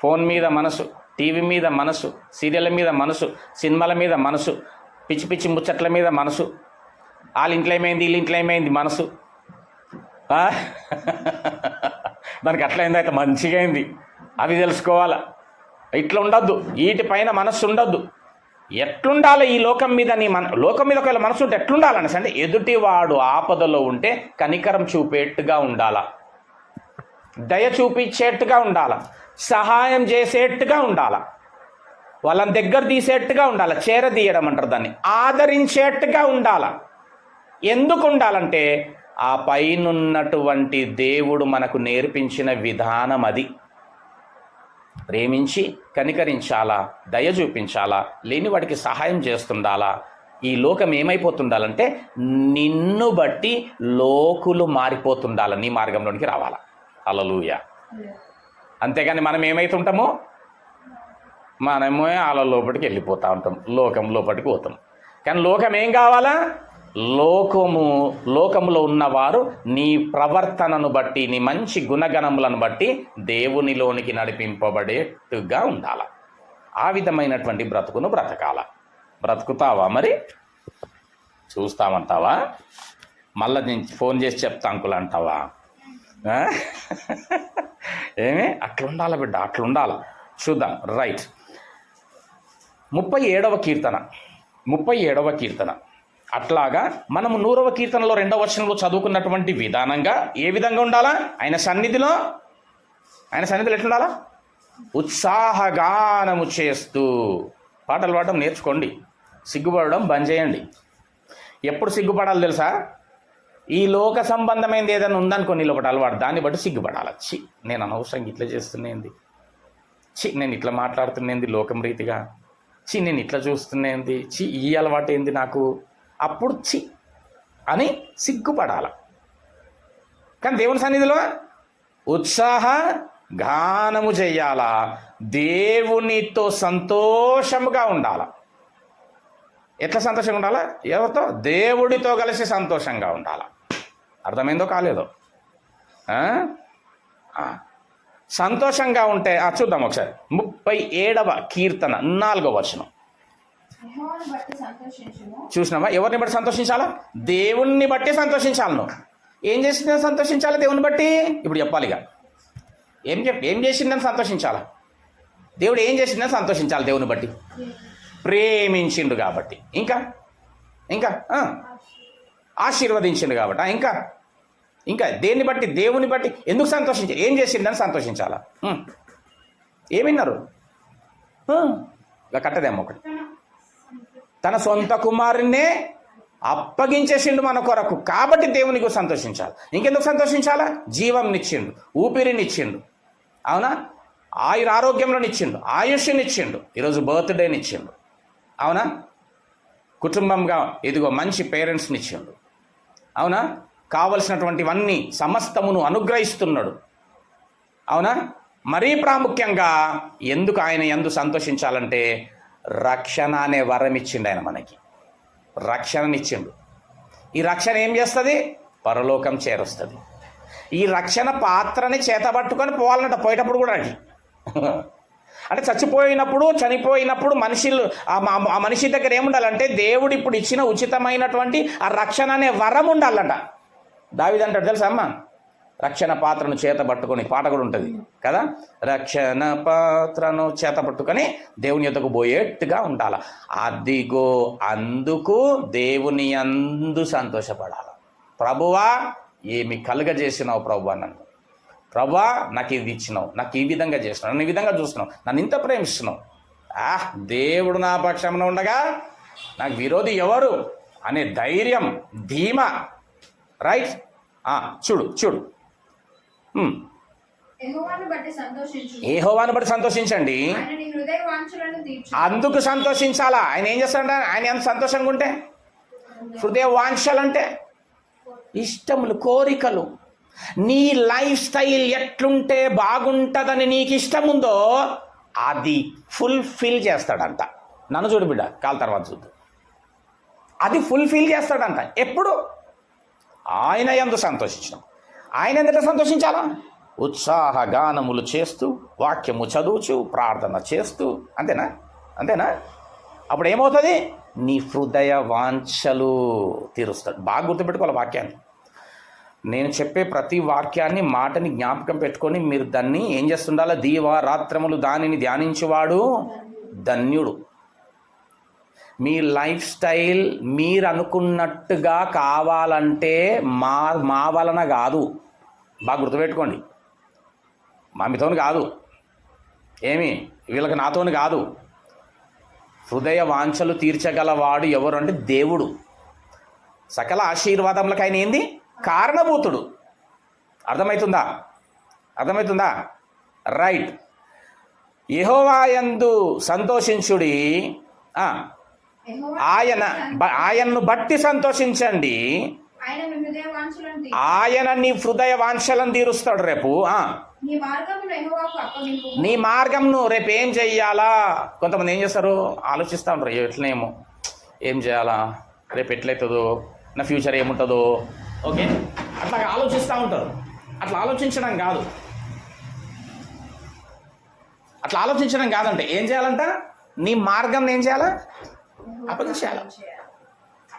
ఫోన్ మీద మనసు, టీవీ మీద మనసు, సీరియళ్ళ మీద మనసు, సినిమాల మీద మనసు, పిచ్చి పిచ్చి ముచ్చట్ల మీద మనసు, వాళ్ళ ఇంట్లో ఏమైంది వీళ్ళ ఇంట్లో ఏమైంది మనసు. దానికి అట్లయింది అయితే మంచిగా అయింది, అవి తెలుసుకోవాలా. ఇట్లా ఉండొద్దు, వీటిపైన మనస్సు ఉండొద్దు. ఎట్లుండాలి ఈ లోకం మీద? లోకం మీద ఒకవేళ మనసు ఉంటే ఎట్లుండాలనేసి అంటే ఎదుటివాడు ఆపదలో ఉంటే కనికరం చూపేట్టుగా ఉండాలా, దయ చూపించేట్టుగా ఉండాలా, సహాయం చేసేట్టుగా ఉండాలా, వాళ్ళని దగ్గర తీసేట్టుగా ఉండాలా, చేరదీయడం అంటారు దాన్ని, ఆదరించేట్టుగా ఉండాలా. ఎందుకు ఉండాలంటే ఆ పైనున్నటువంటి దేవుడు మనకు నేర్పించిన విధానం అది. ప్రేమించి కనికరించాలా, దయ చూపించాలా, లేని వాడికి సహాయం చేస్తుండాలా. ఈ లోకం ఏమైపోతుండాలంటే నిన్ను బట్టి లోకులు మారిపోతుండాల, నీ మార్గంలోనికి రావాలా. హల్లెలూయా. అంతేగాని మనం ఏమైతుంటామో మనమే వాళ్ళ లోపలికి వెళ్ళిపోతూ ఉంటాం, లోకం లోపలికి పోతాం. కానీ లోకం ఏం కావాలా? లోకములో ఉన్నవారు నీ ప్రవర్తనను బట్టి, నీ మంచి గుణగణములను బట్టి దేవునిలోనికి నడిపింపబడేట్టుగా ఉండాల. ఆ విధమైనటువంటి బ్రతుకును బ్రతకాల. బ్రతుకుతావా మరి? చూస్తామంటావా? మళ్ళీ నేను ఫోన్ చేసి చెప్తా అంకుల్ అంటావా? ఏమి అట్లుండాల బిడ్డ, అట్లుండాల. చూద్దాం. రైట్. 37వ కీర్తన. అట్లాగా మనము 100వ కీర్తనలో 2వ వచనంలో చదువుకున్నటువంటి విధానంగా ఏ విధంగా ఉండాలా? ఆయన సన్నిధిలో ఎట్లుండాలా? ఉత్సాహగానము చేస్తూ. పాటలు పాడడం నేర్చుకోండి, సిగ్గుపడడం బంద్ చేయండి. ఎప్పుడు సిగ్గుపడాలి తెలుసా? ఈ లోక సంబంధమైనది ఏదైనా ఉందనుకో నీ లోపల అలవాటు, దాన్ని బట్టి సిగ్గుపడాలి. చి, నేను అనవసరంగా ఇట్లా చేస్తున్నేంది, చి నేను ఇట్లా మాట్లాడుతున్నేంది లోకం రీతిగా, చి నేను ఇట్లా చూస్తున్నేంది, చి ఈ అలవాటు ఏంది నాకు, అప్పుడు చి అని సిగ్గుపడాల. కానీ దేవుని సన్నిధిలో ఉత్సాహ గానము చెయ్యాలా, దేవునితో సంతోషముగా ఉండాల. ఎట్లా సంతోషంగా ఉండాలా? ఎవరితో? దేవుడితో కలిసి సంతోషంగా ఉండాల. అర్థమైందో కాలేదో? సంతోషంగా ఉంటే చూద్దాం ఒకసారి. 37వ కీర్తన 4వ వచనం చూసినావా? ఎవరిని బట్టి సంతోషించాలా? దేవుణ్ణి బట్టి సంతోషించాలి. నువ్వు ఏం చేసిందని సంతోషించాలా? దేవుని బట్టి. ఇప్పుడు చెప్పాలిగా ఏం చేసిందని సంతోషించాలా? దేవుడు ఏం చేసిందని సంతోషించాలి దేవుని బట్టి. ప్రేమించిండు కాబట్టి, ఇంకా ఆశీర్వదించిండు కాబట్టి, ఇంకా దేన్ని బట్టి? దేవుని బట్టి. ఎందుకు సంతోషించాలి? ఏం చేసిండని సంతోషించాలా? ఏమిన్నారు? కట్టదేమో ఒకటి. తన సొంత కుమారుణ్ణే అప్పగించేసిండు మన కొరకు, కాబట్టి దేవునికి సంతోషించాలి. ఇంకెందుకు సంతోషించాలా? జీవంనిచ్చిండు, ఊపిరినిచ్చిండు, అవునా? ఆరోగ్యంలోనిచ్చిండు, ఆయుష్నిచ్చిండు, ఈరోజు బర్త్డేనిచ్చిండు, అవునా? కుటుంబంగా ఇదిగో మంచి పేరెంట్స్ని ఇచ్చిండు, అవునా? కావలసినటువంటివన్నీ సమస్తమును అనుగ్రహిస్తున్నాడు, అవునా? మరీ ప్రాముఖ్యంగా ఎందుకు ఆయన యందు సంతోషించాలంటే రక్షణ అనే వరం ఇచ్చిండు ఆయన మనకి. రక్షణనిచ్చిండు. ఈ రక్షణ ఏం చేస్తుంది? పరలోకం చేరుస్తుంది. ఈ రక్షణ పాత్రని చేతబట్టుకొని పోవాలంట పోయేటప్పుడు కూడా. అంటే చనిపోయినప్పుడు ఆ మనిషి దగ్గర ఏముండాలంటే దేవుడు ఇప్పుడు ఇచ్చిన ఉచితమైనటువంటి ఆ రక్షణ అనే వరం ఉండాలంట. దావీదు అంటాడు తెలుసా అమ్మ, రక్షణ పాత్రను చేతబట్టుకొని, పాట కూడా ఉంటుంది కదా, రక్షణ పాత్రను చేతబట్టుకొని దేవుని యొద్దకు పోయేట్టుగా ఉండాలి. అదిగో అందుకు దేవుని యందు సంతోషపడాలి. ప్రభువా ఏమి కలుగజేసినావు ప్రభువా, నన్ను ప్రభువా నాకు ఇది ఇచ్చినావు, నాకు ఈ విధంగా చేసినావు, నన్ను ఈ విధంగా చూస్తున్నావు, నన్ను ఇంత ప్రేమిస్తున్నావు, దేవుడు నా పక్షంలో ఉండగా నాకు విరోధి ఎవరు అనే ధైర్యం, ధీమా. రైట్. చూడు యెహోవాను బట్టి సంతోషించండి, అందుకు సంతోషించాలా. ఆయన ఏం చేస్తాడంటే, ఆయన ఎంత సంతోషంగా ఉంటే, హృదయ వాంఛలంటే ఇష్టములు, కోరికలు, నీ లైఫ్ స్టైల్ ఎట్లుంటే బాగుంటుందని నీకు ఇష్టం ఉందో అది ఫుల్ఫిల్ చేస్తాడంట. నన్ను చూడు బిడ్డ, కాలు తర్వాత చూద్దు. అది ఫుల్ఫిల్ చేస్తాడంట. ఎప్పుడు? ఆయన యందు సంతోషించడం. ఆయన ఎందుకు సంతోషించాలా? ఉత్సాహ గానములు చేస్తూ, వాక్యము చదువుచు, ప్రార్థన చేస్తూ. అంతేనా? అంతేనా? అప్పుడు ఏమవుతుంది? నీ హృదయ వాంఛలు తీరుస్తాడు. బాగా గుర్తుపెట్టుకోవాలి వాక్యాన్ని. నేను చెప్పే ప్రతి వాక్యాన్ని, మాటని జ్ఞాపకం పెట్టుకొని మీరు దాన్ని ఏం చేస్తుండాలి? దీవారాత్రములు దానిని ధ్యానించువాడు ధన్యుడు. మీ లైఫ్ స్టైల్ మీరు అనుకున్నట్టుగా కావాలంటే మా వలన కాదు. బాగా గుర్తుపెట్టుకోండి. మీతోని కాదు, ఏమి వీళ్ళకి నాతోని కాదు. హృదయ వాంఛలు తీర్చగలవాడు ఎవరు అంటే దేవుడు. సకల ఆశీర్వాదములకు ఆయన ఏంది? కారణభూతుడు. అర్థమవుతుందా? అర్థమవుతుందా? రైట్. యెహోవా యందు సంతోషించుడి, ఆయన్ను బట్టి సంతోషించండి. ఆయన నీ హృదయ వాంఛలను తీరుస్తాడు. రేపు నీ మార్గంను రేపు ఏం చెయ్యాలా? కొంతమంది ఏం చేస్తారు? ఆలోచిస్తూ ఉంటారు, ఎట్లనేమో ఏం చేయాలా, రేపు ఎట్లయితుందో, నా ఫ్యూచర్ ఏముంటుందో. ఓకే, అట్లా ఆలోచిస్తూ ఉంటారు. అట్లా ఆలోచించడం కాదు. అట్లా ఆలోచించడం కాదంటే ఏం చేయాలంట? నీ మార్గం ఏం చేయాలా? అప్పగించేయాల.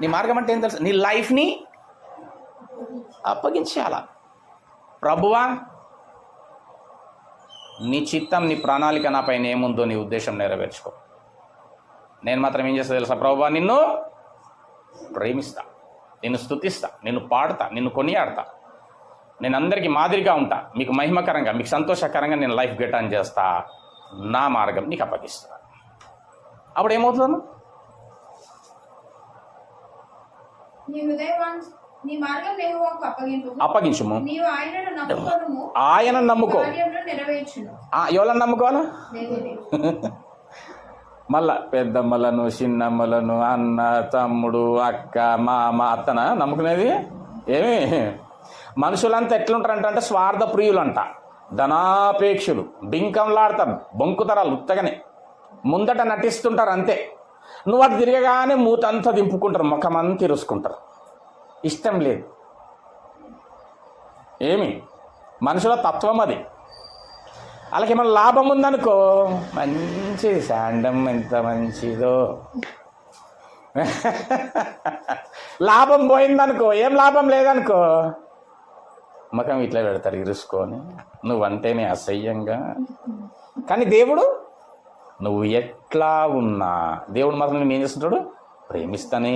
నీ మార్గం అంటే ఏం తెలుసు? నీ లైఫ్ని అప్పగించేయాల. ప్రభువా, నీ చిత్తం, నీ ప్రణాళిక నా పైన ఏముందో నీ ఉద్దేశం నెరవేర్చుకో. నేను మాత్రం ఏం చేస్తా తెలుసా? ప్రభువా, నిన్ను ప్రేమిస్తా, నిన్ను స్తుతిస్తా, నిన్ను పాడతా, నిన్ను కొనియాడతా. నేను అందరికీ మాదిరిగా ఉంటా, మీకు మహిమకరంగా, మీకు సంతోషకరంగా నేను లైఫ్ గెట్ ఆన్ చేస్తా. నా మార్గం నీకు అప్పగిస్తా. అప్పుడు ఏమవుతున్నాను? అప్పగించుము. ఆయన నమ్ముకో. ఎవరన్నా నమ్ముకోవాలా? మళ్ళా పెద్దమ్మలను, చిన్నమ్మలను, అన్న, తమ్ముడు, అక్క, మామ, అత్తన నమ్ముకునేది ఏమి? మనుషులంతా ఎట్లుంటారంటే స్వార్థ ప్రియులంట, ధనాపేక్షులు, బింకంలాడతారు, బొంకుతారు ఉత్తగానే, ముందట నటిస్తుంటారు అంతే. నువ్వు అటు తిరగగానే మూతంతా దింపుకుంటారు, ముఖమంతా తిరుసుకుంటారు. ఇష్టం లేదు. ఏమి? మనుషుల తత్వం అది. వాళ్ళకి ఏమైనా లాభం ఉందనుకో, మంచి శాండం ఎంత మంచిదో. లాభం పోయిందనుకో, ఏం లాభం లేదనుకో, ముఖం ఇట్లా పెడతారు ఇరుసుకొని, నువ్వంటేనే అసహ్యంగా. కానీ దేవుడు, నువ్వు ఎట్లా ఉన్నా దేవుడు మాత్రం నేను ఏం చేస్తుంటాడు? ప్రేమిస్తూనే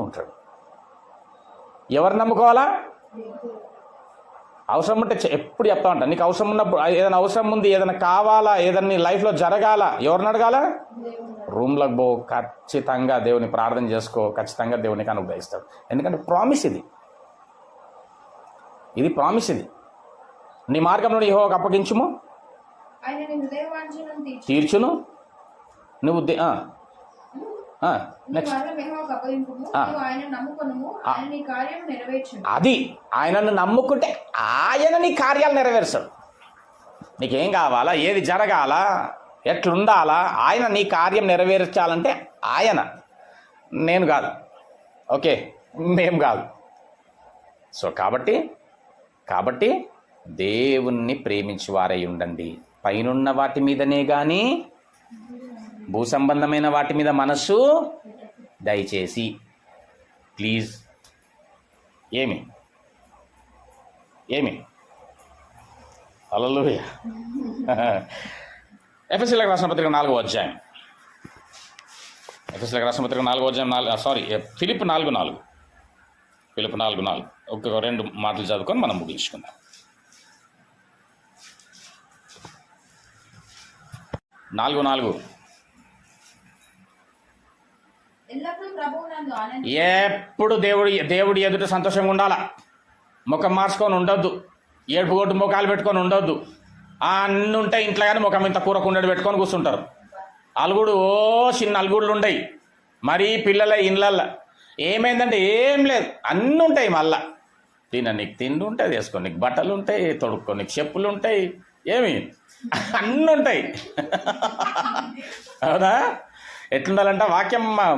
ఉంటాడు. ఎవరు నమ్ముకోవాలా? అవసరం ఉంటే ఎప్పుడు చెప్తా ఉంటా, నీకు అవసరం ఉన్నప్పుడు, ఏదైనా అవసరం ఉంది, ఏదైనా కావాలా, ఏదైనా నీ లైఫ్లో జరగాల, ఎవరిని అడగాల? రూమ్లోకి పో, ఖచ్చితంగా దేవుని ప్రార్థన చేసుకో, ఖచ్చితంగా దేవునికి అనుగ్రహిస్తాడు. ఎందుకంటే ప్రామిస్ ఇది. ఇది ప్రామిస్. ఇది నీ మార్గంలో యెహోవాకు అప్పగించుము, తీర్చును. నువ్వు అది ఆయనను నమ్ముకుంటే ఆయన నీ కార్యాలు నెరవేర్చాడు. నీకేం కావాలా, ఏది జరగాల, ఎట్లుండాలా, ఆయన నీ కార్యం నెరవేర్చాలంటే ఆయన, నేను కాదు. ఓకే, మేము కాదు. సో కాబట్టి దేవుణ్ణి ప్రేమించి వారై ఉండండి. పైనున్న వాటి మీదనే కానీ భూ సంబంధమైన వాటి మీద మనస్సు దయచేసి ప్లీజ్. ఏమి హల్లెలూయా. ఎఫెసీయులకు రాసిన పత్రిక 4వ అధ్యాయం. ఎఫెసీయులకు రాసిన పత్రిక 4వ అధ్యాయం, ఫిలిప్ 4:4. ఫిలిప్ 4:4. ఒక 2 మాటలు చదువుకొని మనం ముగించుకుందాం. 4:4. ఎప్పుడు దేవుడి ఎదుట సంతోషంగా ఉండాలా. ముఖం మార్చుకొని ఉండొద్దు, ఏడుపు కొట్టు ముఖాలు పెట్టుకొని ఉండొద్దు. అన్నీ ఉంటాయి ఇంట్లో, కానీ ముఖం ఇంత కూర కుండడు పెట్టుకొని కూర్చుంటారు. అలుగుడు, చిన్న అలుగుడులు ఉండయి. మరీ పిల్లల ఇళ్ళల్లో ఏమైందంటే ఏం లేదు, అన్నీ ఉంటాయి. మళ్ళా నీకు తిండి ఉంటుంది, వేసుకో, నీకు బట్టలు ఉంటాయి, తొడుక్కో, నీకు చెప్పులు ఉంటాయి, ఏమి అన్నీ ఉంటాయి. అవునా? ఎట్లుండాలంట?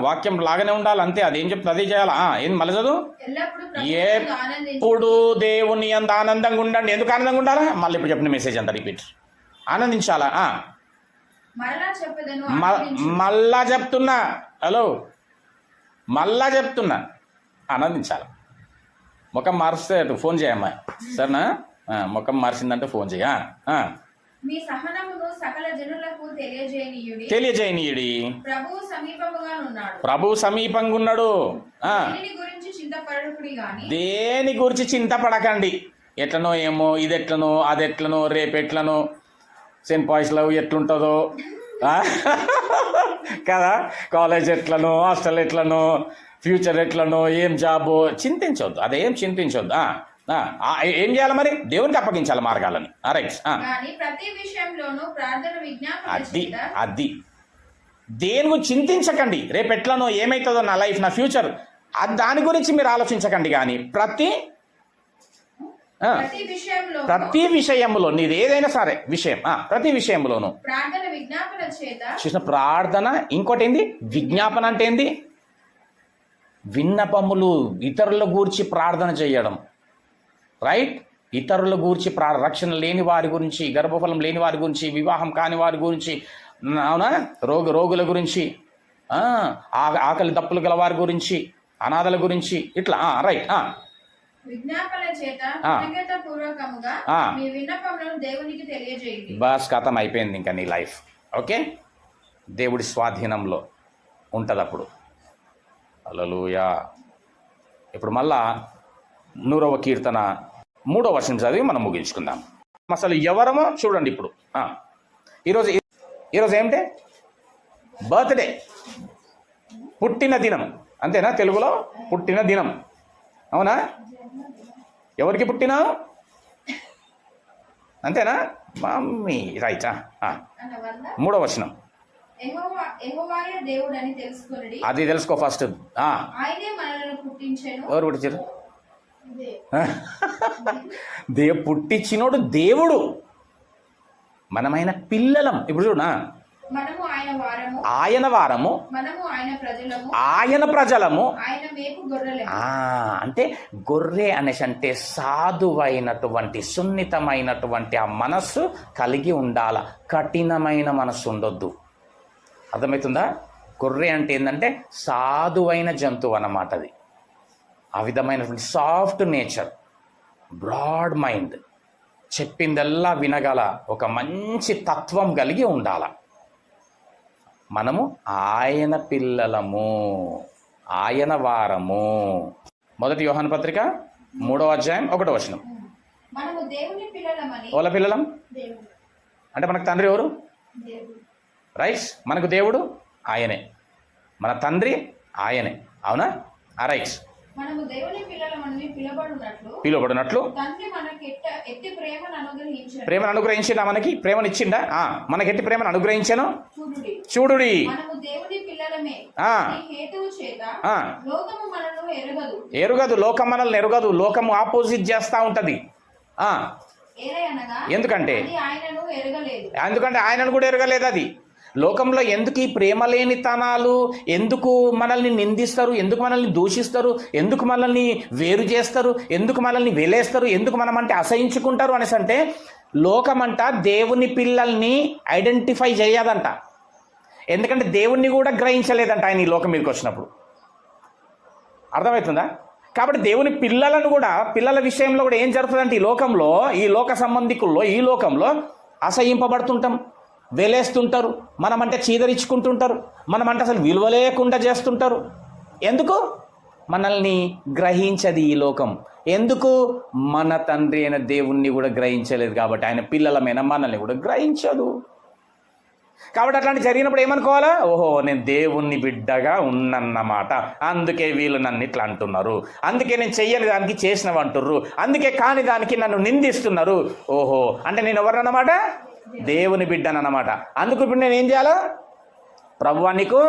వాక్యం లాగానే ఉండాలి అంతే. అదేం చెప్తుంది అదే చేయాలా? ఏం మళ్ళీ చదువు. ఎప్పుడు దేవుని అంత ఆనందంగా ఉండండి. ఎందుకు ఆనందంగా ఉండాలా? మళ్ళీ ఇప్పుడు చెప్పిన మెసేజ్ అంతా రిపీట్. ఆనందించాలా? మళ్ళా చెప్తున్నా, హలో, మళ్ళా చెప్తున్నా, ఆనందించాలి. ముఖం మారిస్తే ఫోన్ చేయమ్మా, సరేనా? ముఖం మార్చిందంటే ఫోన్ చేయ. మీ సహనమును సకల జనులకు తెలియజేయనీయుడి. ప్రభువు సమీపంగా ఉన్నాడు. దేని గురించి చింతపడకండి. ఎట్లనో ఏమో, ఇది ఎట్లనో, అది ఎట్లనో, రేపు ఎట్లనో, సెయింట్ పాయిస్ లవ్ ఎట్లుంటుందో కదా, కాలేజ్ ఎట్లనో, హాస్టల్ ఎట్లనో, ఫ్యూచర్ ఎట్లనో, ఏం జాబో చింతించవద్దు. అదేం చింతించవద్దు. ఏం చేయాలి మరి? దేవునికి అప్పగించాలి మార్గాలని. రైట్. అది దేని గురించి చింతించకండి. రేపు ఎట్లనో, ఏమవుతుందో, నా లైఫ్, నా ఫ్యూచర్, దాని గురించి మీరు ఆలోచించకండి. కానీ ప్రతి విషయంలో, నీది ఏదైనా సరే విషయం, ప్రతి విషయంలోనూ చూసిన ప్రార్థన. ఇంకోటి ఏంది? విజ్ఞాపన అంటే ఏంది? విన్నపములు, ఇతరుల గూర్చి ప్రార్థన చేయడం. రైట్? ఇతరుల గూర్చి రక్షణ లేని వారి గురించి, గర్భఫలం లేని వారి గురించి, వివాహం కాని వారి గురించి, అవునా, రోగుల గురించి, ఆకలి దప్పులు గల వారి గురించి, అనాథల గురించి, ఇట్లా. రైట్. బస్ కథం అయిపోయింది ఇంకా నీ లైఫ్. ఓకే, దేవుడి స్వాధీనంలో ఉంటుంది అప్పుడు. హల్లెలూయా. ఇప్పుడు మళ్ళా 100వ కీర్తన 3వ వచనం చదివి మనం ముగించుకుందాం. అసలు ఎవరమో చూడండి. ఇప్పుడు ఈరోజు ఏమిటే? బర్త్డే, పుట్టిన దినం. అంతేనా? తెలుగులో పుట్టిన దినం. అవునా? ఎవరికి పుట్టినా? అంతేనా? మమ్మీ. రైట్. 3వ వచనం అది తెలుసుకో ఫస్ట్. ఎవరు పుట్టించారు? పుట్టించినోడు దేవుడు. మనమైన పిల్లలం. ఇప్పుడు చూడ, ఆయన వారము, ఆయన ప్రజలము. అంటే గొర్రె అనేసి అంటే సాధువైనటువంటి, సున్నితమైనటువంటి ఆ మనస్సు కలిగి ఉండాల. కఠినమైన మనస్సు ఉండొద్దు. అర్థమవుతుందా? గొర్రె అంటే ఏంటంటే సాధువైన జంతువు అన్నమాట. అది ఆ విధమైనటువంటి సాఫ్ట్ నేచర్, బ్రాడ్ మైండ్, చెప్పిందల్లా వినగల ఒక మంచి తత్వం కలిగి ఉండాల. మనము ఆయన పిల్లలము, ఆయన వారము. 1 యోహాను పత్రిక 3వ అధ్యాయం 1వ వచనం. వాళ్ళ పిల్లలం అంటే మనకు తండ్రి ఎవరు? రైట్. మనకు దేవుడు ఆయనే, మన తండ్రి ఆయనే. అవునా? రైట్. పిలువబడినట్లు ప్రేమను అనుగ్రహించిందా? మనకి ప్రేమను ఇచ్చిందా? మనకి ఎట్టి ప్రేమను అనుగ్రహించాను చూడుడి. ఎరుగదు, లోకం మనల్ని ఎరుగదు. లోకము ఆపోజిట్ చేస్తూ ఉంటది. ఎందుకంటే ఆయనను కూడా ఎరగలేదు. అది లోకంలో ఎందుకు ఈ ప్రేమ లేని తనాలు? ఎందుకు మనల్ని నిందిస్తారు? ఎందుకు మనల్ని దూషిస్తారు? ఎందుకు మనల్ని వేరు చేస్తారు? ఎందుకు మనల్ని వెలేస్తారు? ఎందుకు మనం అంటే అసహించుకుంటారు అనేసి అంటే, లోకమంట దేవుని పిల్లల్ని ఐడెంటిఫై చేయదంట. ఎందుకంటే దేవుణ్ణి కూడా గ్రహించలేదంట ఆయన ఈ లోకం మీదకి వచ్చినప్పుడు. అర్థమవుతుందా? కాబట్టి దేవుని పిల్లలను కూడా, పిల్లల విషయంలో కూడా ఏం జరుగుతుందంటే, ఈ లోకంలో, ఈ లోక సంబంధికుల్లో, ఈ లోకంలో అసహింపబడుతుంటాం, వెలేస్తుంటారు, మనమంటే చీదరించుకుంటుంటారు, మనమంటే అసలు విలువ లేకుండా చేస్తుంటారు. ఎందుకు? మనల్ని గ్రహించది ఈ లోకం. ఎందుకు? మన తండ్రి అయిన దేవుణ్ణి కూడా గ్రహించలేదు కాబట్టి ఆయన పిల్లలమైన మనల్ని కూడా గ్రహించదు. కాబట్టి అట్లాంటి జరిగినప్పుడు ఏమనుకోవాలా? ఓహో, నేను దేవుణ్ణి బిడ్డగా ఉన్నన్నమాట, అందుకే వీళ్ళు నన్ను ఇట్లా అంటున్నారు, అందుకే నేను చెయ్యని దానికి చేసినవి అంటుర్రు, అందుకే కాని దానికి నన్ను నిందిస్తున్నారు. ఓహో, అంటే నేను ఎవరన్నమాట? దేవుని బిడ్డనన్నమాట. అందుకు ఇప్పుడు నేను ఏం చేయాలా? ప్రభువా నీకు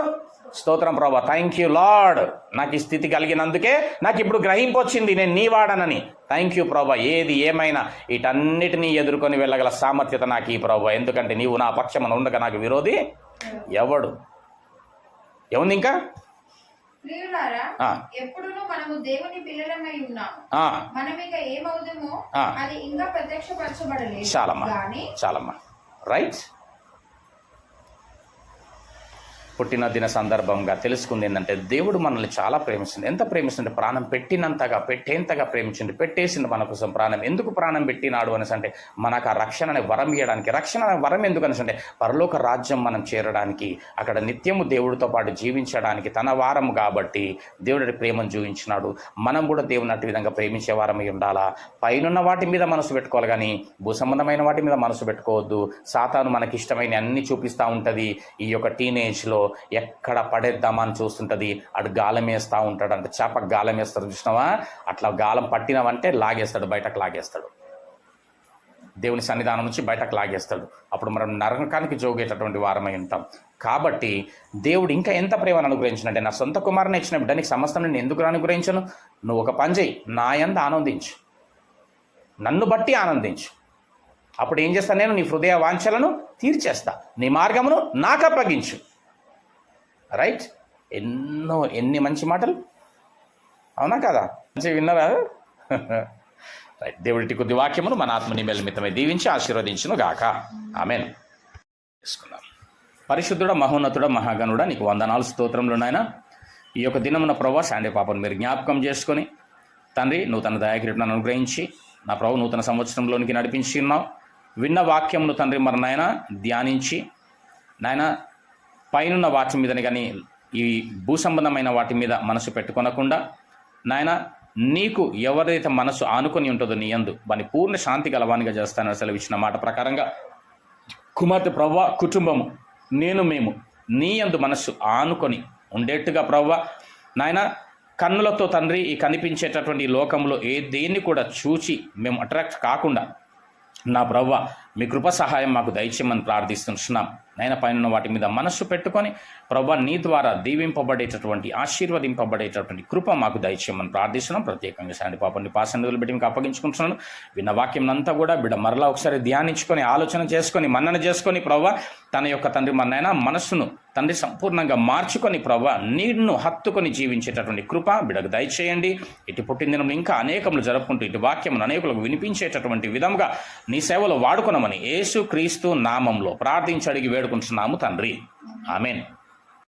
స్తోత్రం ప్రభువా, థ్యాంక్ యూ లార్డ్, నాకు ఈ స్థితి కలిగినందుకే నాకు ఇప్పుడు గ్రహింపు వచ్చింది, నేను నీ వాడనని. థ్యాంక్ యూ ప్రభువా. ఏది ఏమైనా వీటన్నిటినీ ఎదుర్కొని వెళ్ళగల సామర్థ్యత నాకు ఈ ప్రభువా, ఎందుకంటే నీవు నా పక్షమున ఉండగా నాకు విరోధి ఎవడు? ఏముంది ఇంకా? ప్రియులారా, ఆ. ఎప్పుడును మనము దేవుని పిల్లలమై ఉన్నాము. ఆ, మనం ఇక ఏమవుదామో ఆ. అది ఇంకా ప్రత్యక్షపరచబడలేదు చాలమ్మా గాని చాలమ్మా. రైట్. పుట్టిన దిన సందర్భంగా తెలుసుకుంది ఏంటంటే దేవుడు మనల్ని చాలా ప్రేమిస్తుంది. ఎంత ప్రేమిస్తుంది? ప్రాణం పెట్టేంతగా ప్రేమించింది. పెట్టేసింది మన కోసం ప్రాణం. ఎందుకు ప్రాణం పెట్టినాడు అనేసి అంటే మనకు ఆ రక్షణ అనే వరం ఇవ్వడానికి. రక్షణ అనే వరం ఎందుకు అనేసి అంటే పరలోక రాజ్యం మనం చేరడానికి, అక్కడ నిత్యము దేవుడితో పాటు జీవించడానికి తన వారం కాబట్టి దేవుడి ప్రేమను చూపించినాడు. మనం కూడా దేవుని అటు విధంగా ప్రేమించే వారమై ఉండాలా. పైనున్న వాటి మీద మనసు పెట్టుకోవాలి కానీ భూసంబంధమైన వాటి మీద మనసు పెట్టుకోవద్దు. సాతాను మనకి ఇష్టమైన అన్ని చూపిస్తూ ఉంటుంది. ఈ యొక్క టీనేజ్లో ఎక్కడ పడేద్దామని చూస్తుంటుంది. అటు గాలం వేస్తూ ఉంటాడు. అంటే చేపకు గాలం వేస్తాడు చూసినావా? అట్లా గాలం పట్టినావంటే లాగేస్తాడు, బయటకు లాగేస్తాడు. దేవుని సన్నిధానం నుంచి బయటకు లాగేస్తాడు. అప్పుడు మనం నరకానికి జోగేటటువంటి వారమై ఉంటాం. కాబట్టి దేవుడు ఇంకా ఎంత ప్రేమను అనుగ్రహించినంటే, నా సొంత కుమారుని ఇచ్చిన బిడ్డనికి సమస్తం నేను ఎందుకు అనుగ్రహించను? నువ్వు ఒక పని చేయి, నా యందు ఆనందించు, నన్ను బట్టి ఆనందించు. అప్పుడు ఏం చేస్తాను? నేను నీ హృదయ వాంఛలను తీర్చేస్తా, నీ మార్గమును నాకు అప్పగించు. రైట్. ఎన్ని మంచి మాటలు, అవునా కదా? మంచి విన్నారా? రైట్. దేవుడి కొద్ది వాక్యమును మన ఆత్మ నిమిత్తమై దీవించి ఆశీర్వదించును గాక. ఆమేన్. తీసుకుందాం. పరిశుద్ధుడ, మహోన్నతుడ, మహాగణుడ, నీకు వందనాలు, స్తోత్రములు నాయన. ఈ యొక్క దినమున ప్రభు శాండే పాపను మీరు జ్ఞాపకం చేసుకొని తండ్రి నూతన దయాకిరీటను అనుగ్రహించి నా ప్రభు నూతన సంవత్సరంలోనికి నడిపించి ఉన్నావు. విన్న వాక్యమును తండ్రి మరి నాయన ధ్యానించి నాయన పైనున్న వాటి మీదని కానీ ఈ భూసంబంధమైన వాటి మీద మనసు పెట్టుకొనకుండా నాయన నీకు ఎవరైతే మనసు ఆనుకొని ఉంటుందో నీ యందు వాని పూర్ణ శాంతి గలవానిగా చేస్తానని సెలవిచ్చిన మాట ప్రకారంగా కుమార్తె ప్రవ్వ కుటుంబము మేము నీ యందు మనస్సు ఆనుకొని ఉండేట్టుగా ప్రవ్వ నాయన కన్నులతో తండ్రి ఈ కనిపించేటటువంటి లోకంలో దేన్ని కూడా చూచి మేము అట్రాక్ట్ కాకుండా నా ప్రవ్వ మీ కృప సహాయం మాకు దయచేయమని ప్రార్థిస్తున్నాం. నైనా పైన వాటి మీద మనస్సు పెట్టుకొని ప్రవ్వ నీ ద్వారా దీవింపబడేటటువంటి ఆశీర్వదింపబడేటటువంటి కృప మాకు దయచేయమని ప్రార్థిస్తున్నాం. ప్రత్యేకంగా శాంతి పాపని పాసందులు బిడ్డ మీకు అప్పగించుకుంటున్నాను. విన్న వాక్యం అంతా కూడా బిడ్డ మరలా ఒకసారి ధ్యానించుకొని ఆలోచన చేసుకొని మన్నన చేసుకొని ప్రవ్వ తన యొక్క తండ్రి మన్నైనా మనస్సును తండ్రి సంపూర్ణంగా మార్చుకొని ప్రవ్వ నిన్ను హత్తుకొని జీవించేటటువంటి కృప బిడ్డకు దయచేయండి. ఇటు పుట్టినదినం ఇంకా అనేకములు జరుపుకుంటూ ఇటు వాక్యమును అనేకులకు వినిపించేటటువంటి విధంగా నీ సేవలో వాడుకున్నామని యేసు క్రీస్తు నామంలో ప్రార్థించి అడిగి వేడుకుంటున్నాము తండ్రి. ఆమేన్.